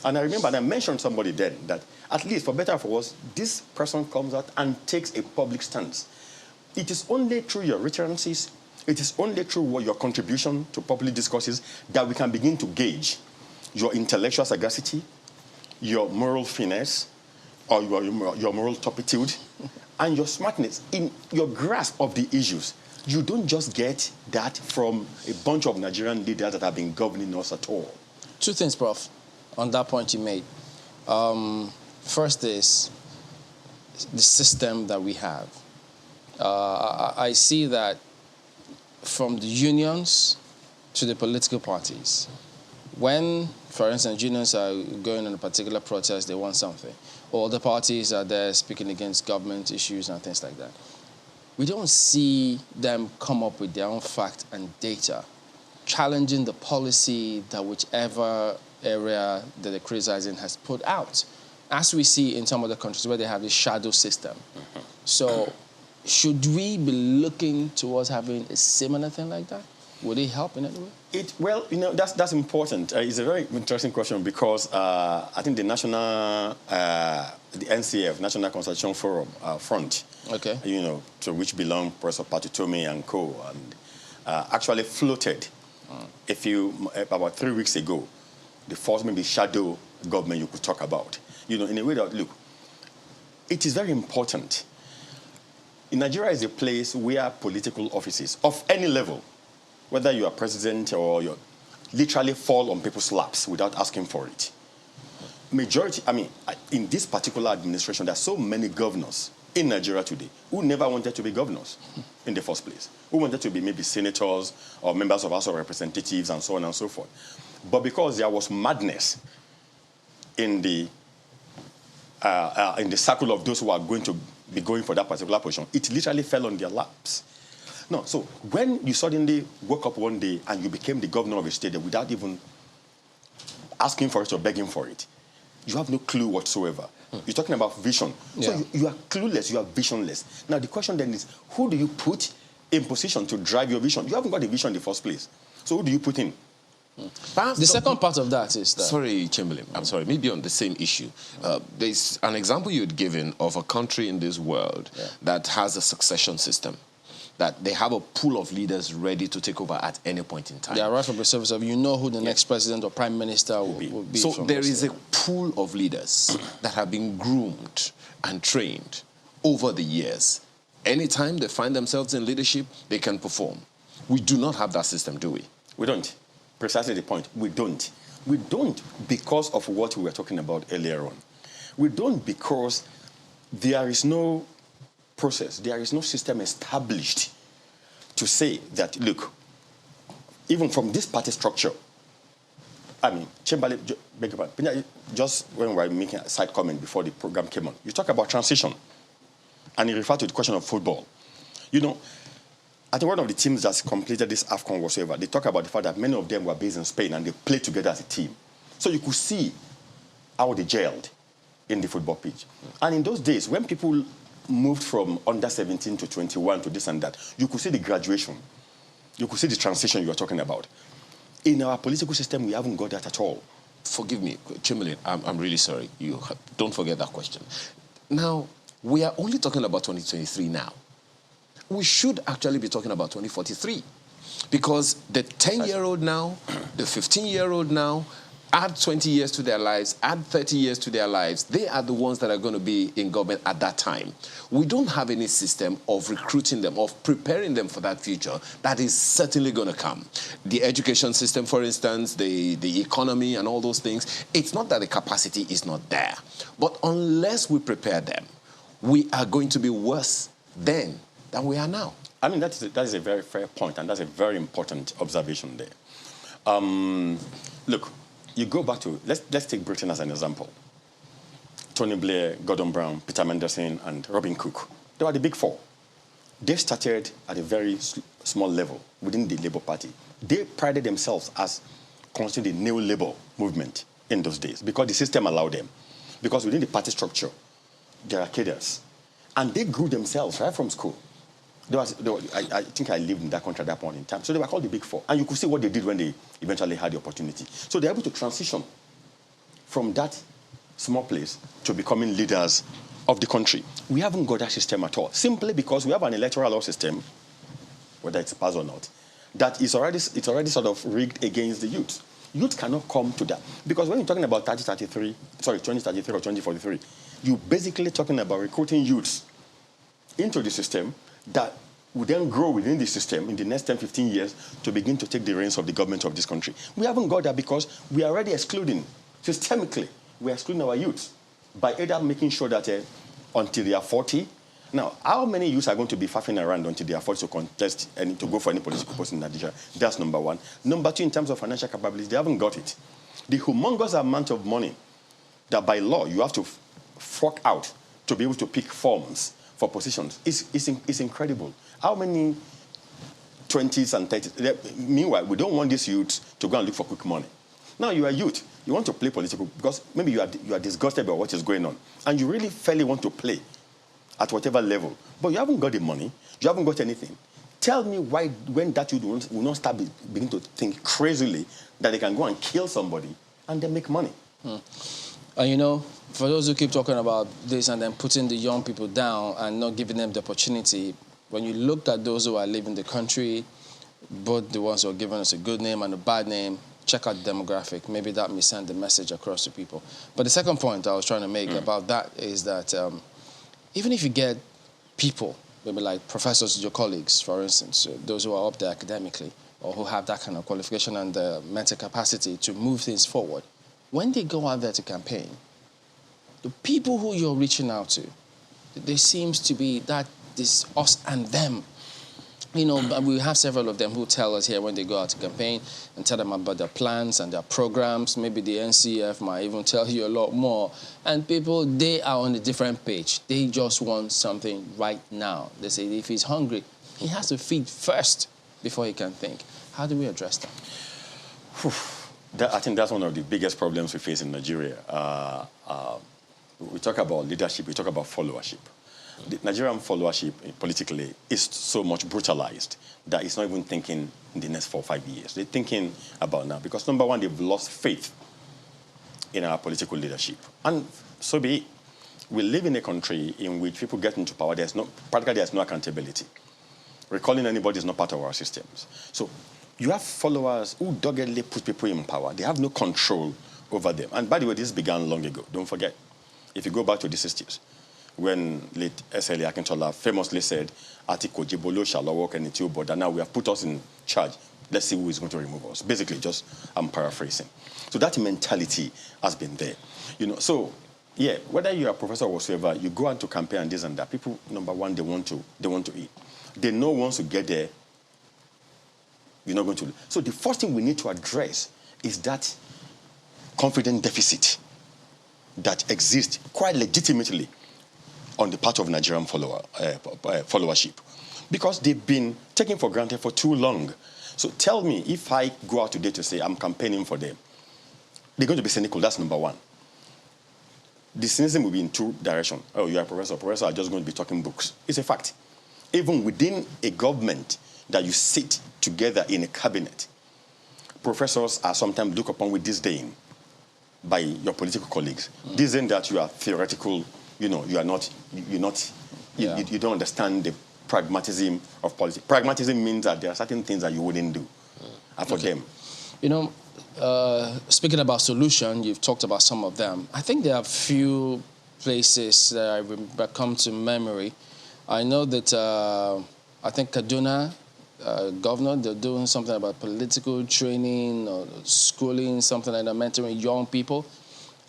Speaker 15: And I remember, and I mentioned somebody then, that at least for better or for worse, this person comes out and takes a public stance. It is only through your utterances, It is only through your contribution to public discourses that we can begin to gauge your intellectual sagacity, your moral finesse, or your moral turpitude, and your smartness in your grasp of the issues. You don't just get that from a bunch of Nigerian leaders that have been governing us at all.
Speaker 1: Two things, Prof, on that point you made. First is the system that we have. I see that from the unions to the political parties, when, for instance, unions are going on a particular protest, they want something, all the parties are there speaking against government issues and things like that. We don't see them come up with their own fact and data, challenging the policy that whichever area that they're criticizing has put out, as we see in some other countries where they have this shadow system. So should we be looking towards having a similar thing like that? Would it help in any way?
Speaker 15: Well, that's important. It's a very interesting question because I think the the NCF, National Constitution Forum Front,
Speaker 1: okay,
Speaker 15: to which belong Professor Patutomi and co, and actually floated about 3 weeks ago, the first maybe shadow government you could talk about. In a way that, look, it is very important. Nigeria is a place where political offices of any level, whether you are president or you literally fall on people's laps without asking for it. Majority, in this particular administration, there are so many governors in Nigeria today who never wanted to be governors in the first place, who wanted to be maybe senators or members of House of Representatives and so on and so forth. But because there was madness in the circle of those who are going to be going for that particular position, it literally fell on their laps. No, so when you suddenly woke up one day and you became the governor of a state without even asking for it or begging for it, you have no clue whatsoever. You're talking about vision. Yeah. So you are clueless, you are visionless. Now the question then is, who do you put in position to drive your vision? You haven't got a vision in the first place. So who do you put in?
Speaker 1: The second part of that is that...
Speaker 2: Sorry, Chamberlain, I'm sorry, maybe on the same issue. There's an example you'd given of a country in this world that has a succession system, that they have a pool of leaders ready to take over at any point in time.
Speaker 1: Yeah, right from the service of who the next president or prime minister will be.
Speaker 2: So there is a pool of leaders that have been groomed and trained over the years. Anytime they find themselves in leadership, they can perform. We do not have that system, do we?
Speaker 15: We don't. Precisely the point. We don't. We don't because of what we were talking about earlier on. We don't because there is no process, there is no system established to say that, look, even from this party structure, Chamberlain, just when we were making a side comment before the program came on, you talk about transition, and you refer to the question of football. I think one of the teams that's completed this AFCON whatsoever, they talk about the fact that many of them were based in Spain and they played together as a team. So you could see how they gelled in the football pitch. And in those days, when people moved from under 17 to 21 to this and that, you could see the graduation. You could see the transition you were talking about. In our political system, we haven't got that at all.
Speaker 2: Forgive me, Chamberlain, I'm really sorry. Don't forget that question. Now, we are only talking about 2023 now. We should actually be talking about 2043 because the 10-year-old now, the 15-year-old now, add 20 years to their lives, add 30 years to their lives, they are the ones that are going to be in government at that time. We don't have any system of recruiting them, of preparing them for that future. That is certainly going to come. The education system, for instance, the economy and all those things, it's not that the capacity is not there. But unless we prepare them, we are going to be worse then than we are now.
Speaker 15: That is a very fair point, and that's a very important observation there. Look, you go back to, let's take Britain as an example. Tony Blair, Gordon Brown, Peter Mandelson, and Robin Cook. They were the big four. They started at a very small level within the Labour Party. They prided themselves as constituting the new Labour movement in those days because the system allowed them. Because within the party structure, there are cadres. And they grew themselves right from school. I think I lived in that country at that point in time. So they were called the Big Four. And you could see what they did when they eventually had the opportunity. So they're able to transition from that small place to becoming leaders of the country. We haven't got that system at all, simply because we have an electoral law system whether it's passed or not, that it's already sort of rigged against the youth. Youth cannot come to that. Because when you're talking about 2033 or 2043, you're basically talking about recruiting youths into the system that will then grow within the system in the next 10, 15 years to begin to take the reins of the government of this country. We haven't got that because we are already excluding, systemically, we are excluding our youths by either making sure that until they are 40. Now, how many youths are going to be faffing around until they are forced to contest and to go for any political post in Nigeria? That's number one. Number two, in terms of financial capabilities, they haven't got it. The humongous amount of money that by law you have to fork out to be able to pick forms for positions is incredible. How many 20s and 30s? Meanwhile, we don't want these youths to go and look for quick money. Now, you are youth. You want to play political because maybe you are disgusted by what is going on, and you really fairly want to play at whatever level, but you haven't got the money, you haven't got anything. Tell me why, when that youth will not start begin to think crazily that they can go and kill somebody and then make money.
Speaker 1: And you know, for those who keep talking about this and then putting the young people down and not giving them the opportunity, when you look at those who are leaving the country, both the ones who are giving us a good name and a bad name, check out the demographic. Maybe that may send the message across to people. But the second point I was trying to make about that is that even if you get people, maybe like professors, your colleagues, for instance, those who are up there academically or who have that kind of qualification and the mental capacity to move things forward, when they go out there to campaign, the people who you're reaching out to, there seems to be that this us and them. You know, we have several of them who tell us here when they go out to campaign and tell them about their plans and their programs. Maybe the NCF might even tell you a lot more. And people, they are on a different page. They just want something right now. They say if he's hungry, he has to feed first before he can think. How do we address that?
Speaker 15: I think that's one of the biggest problems we face in Nigeria. We talk about leadership, we talk about followership. The Nigerian followership politically is so much brutalized that it's not even thinking in the next 4 or 5 years. They're thinking about now because, number one, they've lost faith in our political leadership. And so be it. We live in a country in which people get into power, practically there's no accountability. Recalling anybody is not part of our systems. So you have followers who doggedly put people in power. They have no control over them. And by the way, this began long ago. Don't forget, if you go back to the 60s, when late S.L.A. Akintola famously said, Atiko Jibolo shall not walk any but now we have put us in charge. Let's see who is going to remove us. Basically, just I'm paraphrasing. So that mentality has been there. You know, so yeah, whether you're a professor or whatsoever, you go out to campaign and this and that. People, number one, they want to eat. They know once you get there, you're not going to. So the first thing we need to address is that confidence deficit that exists quite legitimately on the part of Nigerian followership, because they've been taken for granted for too long. So tell me, if I go out today to say I'm campaigning for them, they're going to be cynical. That's number one. The cynicism will be in two directions. Oh, you're a professor. Professors are just going to be talking books. It's a fact. Even within a government that you sit together in a cabinet, professors are sometimes looked upon with disdain by your political colleagues. Disdain that you are theoretical. You know, you don't understand the pragmatism of politics. Pragmatism means that there are certain things that you wouldn't do for them.
Speaker 1: You know, speaking about solution, you've talked about some of them. I think there are a few places that come to memory. I know that I think Kaduna governor, they're doing something about political training or schooling, something like that, mentoring young people.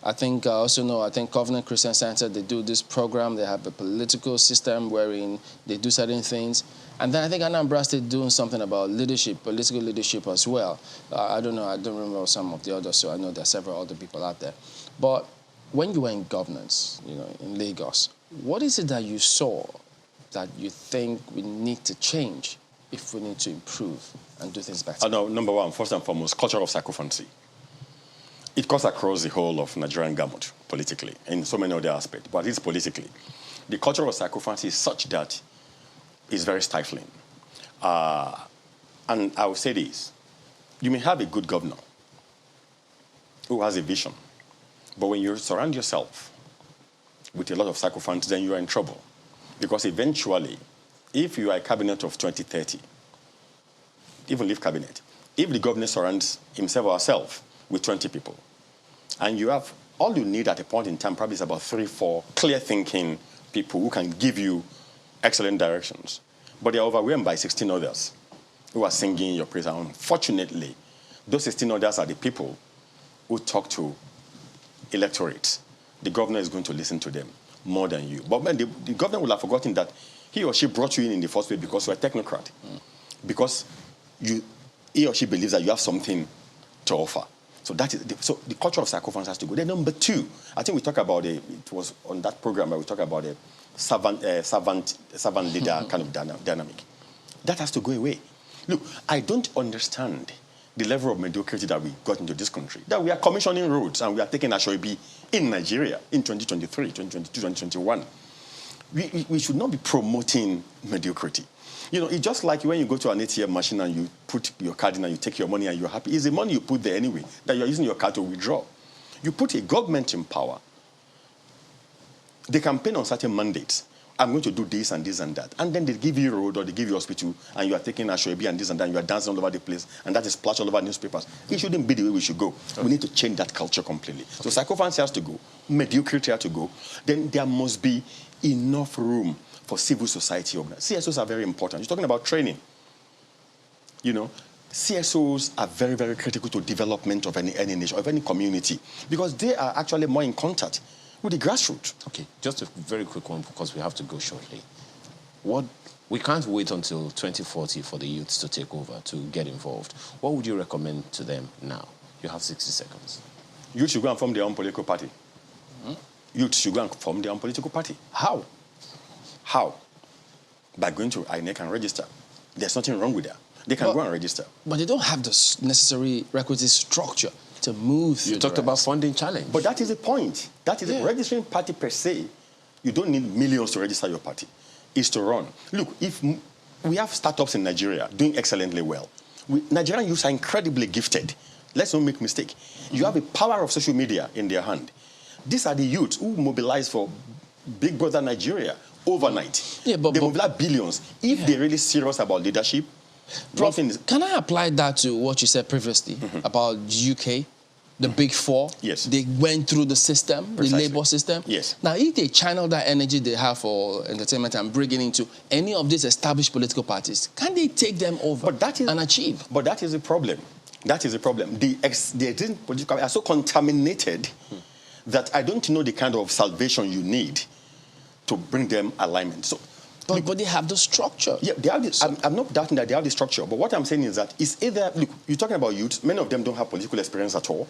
Speaker 1: I think I also know, I think Covenant Christian Center, they do this program. They have a political system wherein they do certain things. And then I think Anambra State doing something about leadership, political leadership as well. I don't know, I don't remember some of the others, so I know there are several other people out there. But when you were in governance, you know, in Lagos, what is it that you saw that you think we need to change if we need to improve and do things better?
Speaker 15: No, number one, first and foremost, culture of sycophancy. It cuts across the whole of Nigerian gamut politically, in so many other aspects, but it's politically. The culture of sycophancy is such that it's very stifling. And I will say this, you may have a good governor who has a vision, but when you surround yourself with a lot of sycophants, then you are in trouble. Because eventually, if you are a cabinet of 2030, even leave cabinet. If the governor surrounds himself or herself with 20 people, and you have, all you need at a point in time probably is about 3-4 clear-thinking people who can give you excellent directions. But they are overwhelmed by 16 others who are singing your praise. And unfortunately, those 16 others are the people who talk to electorates. The governor is going to listen to them more than you. But man, the governor will have forgotten that he or she brought you in the first place because you're a technocrat. Because he or she believes that you have something to offer. So so the culture of sacrifice has to go. Then number two, I think we talked about it was on that program where we talked about a servant leader kind of dynamic. That has to go away. Look, I don't understand the level of mediocrity that we got into this country. That we are commissioning roads and we are taking Ashoibi in Nigeria in 2023, 2022, 2021. We should not be promoting mediocrity. You know, it's just like when you go to an ATM machine and you put your card in and you take your money and you're happy. It's the money you put there anyway that you're using your card to withdraw. You put a government in power. They campaign on certain mandates. I'm going to do this and this and that. And then they give you a road or they give you a hospital and you are taking Ashoebi and this and that and you are dancing all over the place and that is splashed all over newspapers. It shouldn't be the way we should go. Okay. We need to change that culture completely. Okay. So psychophancy has to go. Mediocrity has to go. Then there must be enough room for civil society organizations. CSOs are very important. You're talking about training. You know, CSOs are very, very critical to development of any nation, of any community, because they are actually more in contact with the grassroots.
Speaker 2: Okay, just a very quick one because we have to go shortly. We can't wait until 2040 for the youths to take over, to get involved. What would you recommend to them now? You have 60 seconds.
Speaker 15: Youth should go and form their own political party. Youth should go and form their own political party. How? How? By going to INEC and register. There's nothing wrong with that. They can go and register.
Speaker 1: But they don't have the necessary requisite structure to move through.
Speaker 2: You talked about funding challenge.
Speaker 15: But that is the point. That is registering party per se. You don't need millions to register your party. It's to run. Look, if we have startups in Nigeria doing excellently well. Nigerian youths are incredibly gifted. Let's not make mistake. You have the power of social media in their hand. These are the youths who mobilize for Big Brother Nigeria overnight. Yeah, they mobilize billions. If they're really serious about leadership,
Speaker 1: Prof, can I apply that to what you said previously about UK, the Big Four?
Speaker 15: Yes.
Speaker 1: They went through the system, the labor system.
Speaker 15: Yes.
Speaker 1: Now, if they channel that energy they have for entertainment and bring it into any of these established political parties, can they take them over and achieve?
Speaker 15: But that is the problem. That is the problem. The existing political parties are so contaminated that I don't know the kind of salvation you need to bring them alignment. So,
Speaker 1: but they have the structure.
Speaker 15: Yeah, they have I'm not doubting that they have the structure, but what I'm saying is that it's either, look, you're talking about youth, many of them don't have political experience at all,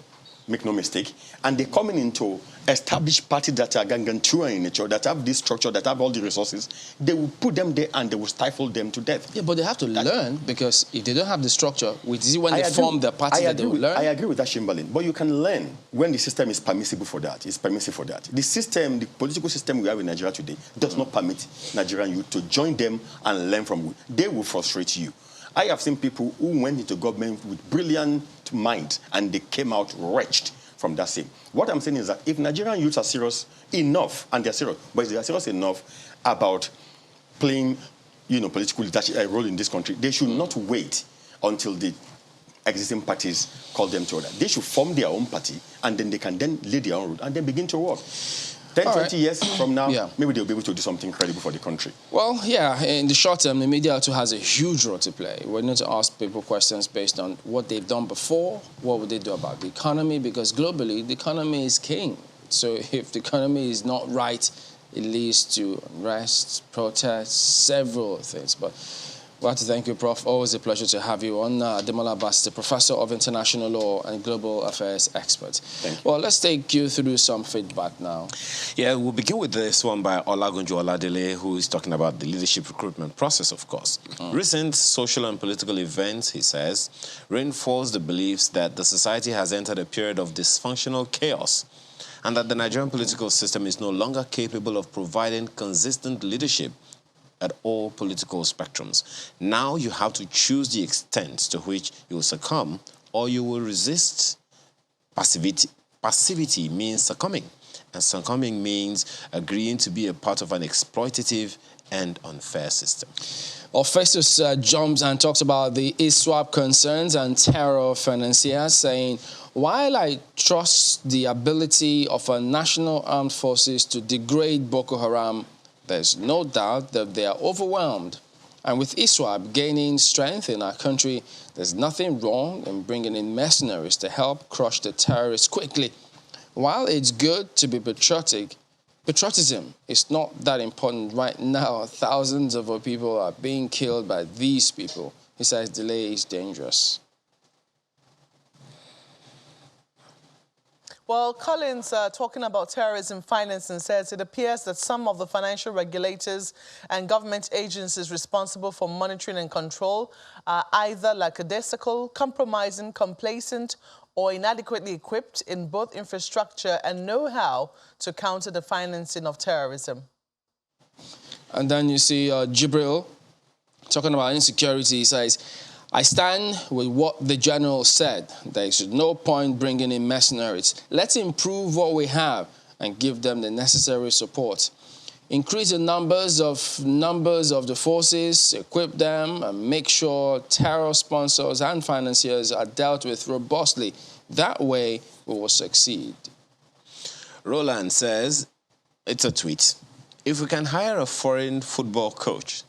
Speaker 15: make no mistake, and they're coming into established parties that are gargantuan in nature, that have this structure, that have all the resources. They will put them there and they will stifle them to death.
Speaker 1: Yeah, but they have to learn, because if they don't have the structure, when they form the party that they will learn.
Speaker 15: I agree with that, Shimbalin, but you can learn when the system is permissible for that. It's permissive for that. The system, the political system we have in Nigeria today does not permit Nigerian youth to join them and learn from them. They will frustrate you. I have seen people who went into government with brilliant minds and they came out wretched from that same. What I'm saying is that if Nigerian youths are serious enough, and they're serious, but if they are serious enough about playing, political leadership role in this country, they should not wait until the existing parties call them to order. They should form their own party, and then they can then lay their own route and then begin to work. 10, 20 years from now, maybe they'll be able to do something credible for the country.
Speaker 1: Well, yeah, in the short term, the media too has a huge role to play. We need to ask people questions based on what they've done before, what would they do about the economy, because globally, the economy is king. So if the economy is not right, it leads to unrest, protests, several things. But we'll have to thank you, Prof. Always a pleasure to have you on. Ademola Basti, Professor of International Law and Global Affairs Expert. Thank you. Well, let's take you through some feedback now.
Speaker 2: Yeah, we'll begin with this one by Olagunjo Oladele, who is talking about the leadership recruitment process, of course. Recent social and political events, he says, reinforce the beliefs that the society has entered a period of dysfunctional chaos and that the Nigerian political system is no longer capable of providing consistent leadership at all political spectrums. Now you have to choose the extent to which you will succumb or you will resist. Passivity means succumbing, and succumbing means agreeing to be a part of an exploitative and unfair system.
Speaker 1: Well, Festus jumps and talks about the ISWAP concerns and terror financiers, saying, while I trust the ability of our national armed forces to degrade Boko Haram, there's no doubt that they are overwhelmed. And with ISWAP gaining strength in our country, there's nothing wrong in bringing in mercenaries to help crush the terrorists quickly. While it's good to be patriotic, patriotism is not that important right now. Thousands of our people are being killed by these people. He says delay is dangerous.
Speaker 7: Well, Collins, talking about terrorism financing, says it appears that some of the financial regulators and government agencies responsible for monitoring and control are either lackadaisical, compromising, complacent, or inadequately equipped in both infrastructure and know-how to counter the financing of terrorism.
Speaker 1: And then you see Jibril talking about insecurity. He says, I stand with what the general said. There is no point bringing in mercenaries. Let's improve what we have and give them the necessary support. Increase the numbers of the forces, equip them, and make sure terror sponsors and financiers are dealt with robustly. That way, we will succeed.
Speaker 2: Roland says, it's a tweet, if we can hire a foreign football coach,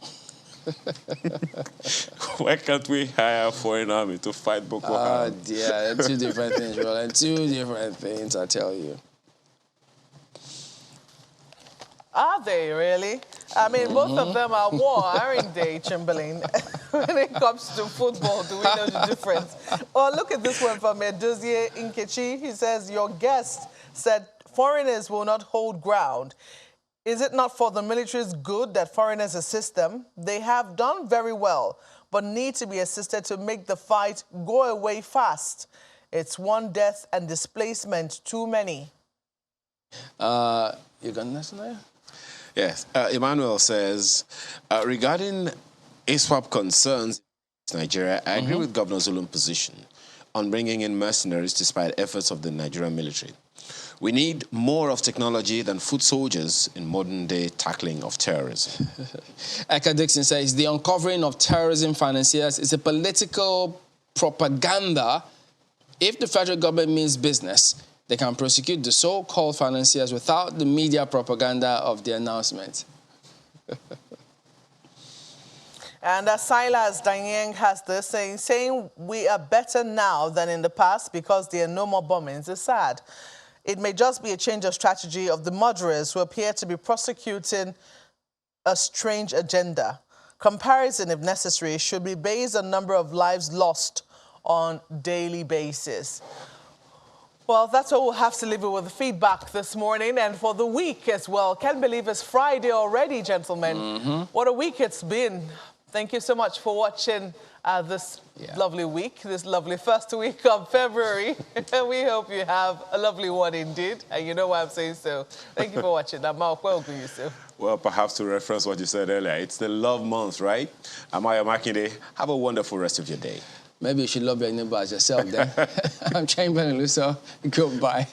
Speaker 2: why can't we hire a foreign army to fight Boko Haram?
Speaker 1: Oh, dear, two different things, Roland. Two different things, I tell you.
Speaker 7: Are they really? I mean, both of them are war, aren't they, Chamberlain? When it comes to football, do we know the difference? Well, look at this one from Edozie Nkechi. He says, your guest said foreigners will not hold ground. Is it not for the military's good that foreigners assist them? They have done very well, but need to be assisted to make the fight go away fast. It's one death and displacement too many.
Speaker 1: You got next one there?
Speaker 2: Yes. Emmanuel says, regarding ISWAP concerns in Nigeria, I agree with Governor Zulum's position on bringing in mercenaries despite efforts of the Nigerian military. We need more of technology than foot soldiers in modern-day tackling of terrorism.
Speaker 1: Eka Dixon says, the uncovering of terrorism financiers is a political propaganda. If the federal government means business, they can prosecute the so-called financiers without the media propaganda of the announcement.
Speaker 7: And Silas Danyang has this saying we are better now than in the past because there are no more bombings is sad. It may just be a change of strategy of the murderers who appear to be prosecuting a strange agenda. Comparison, if necessary, should be based on number of lives lost on daily basis. Well, that's all we'll have to leave it with the feedback this morning and for the week as well. Can't believe it's Friday already, gentlemen. What a week it's been. Thank you so much for watching this lovely week, this lovely first week of February. We hope you have a lovely one indeed. And you know why I'm saying so. Thank you for watching. I'm Mark Well-Guyusu.
Speaker 2: Well, perhaps to reference what you said earlier, it's the love month, right? Amaya Makinde, have a wonderful rest of your day.
Speaker 1: Maybe you should love your neighbor as yourself then. I'm Chamberlain Luso. Goodbye.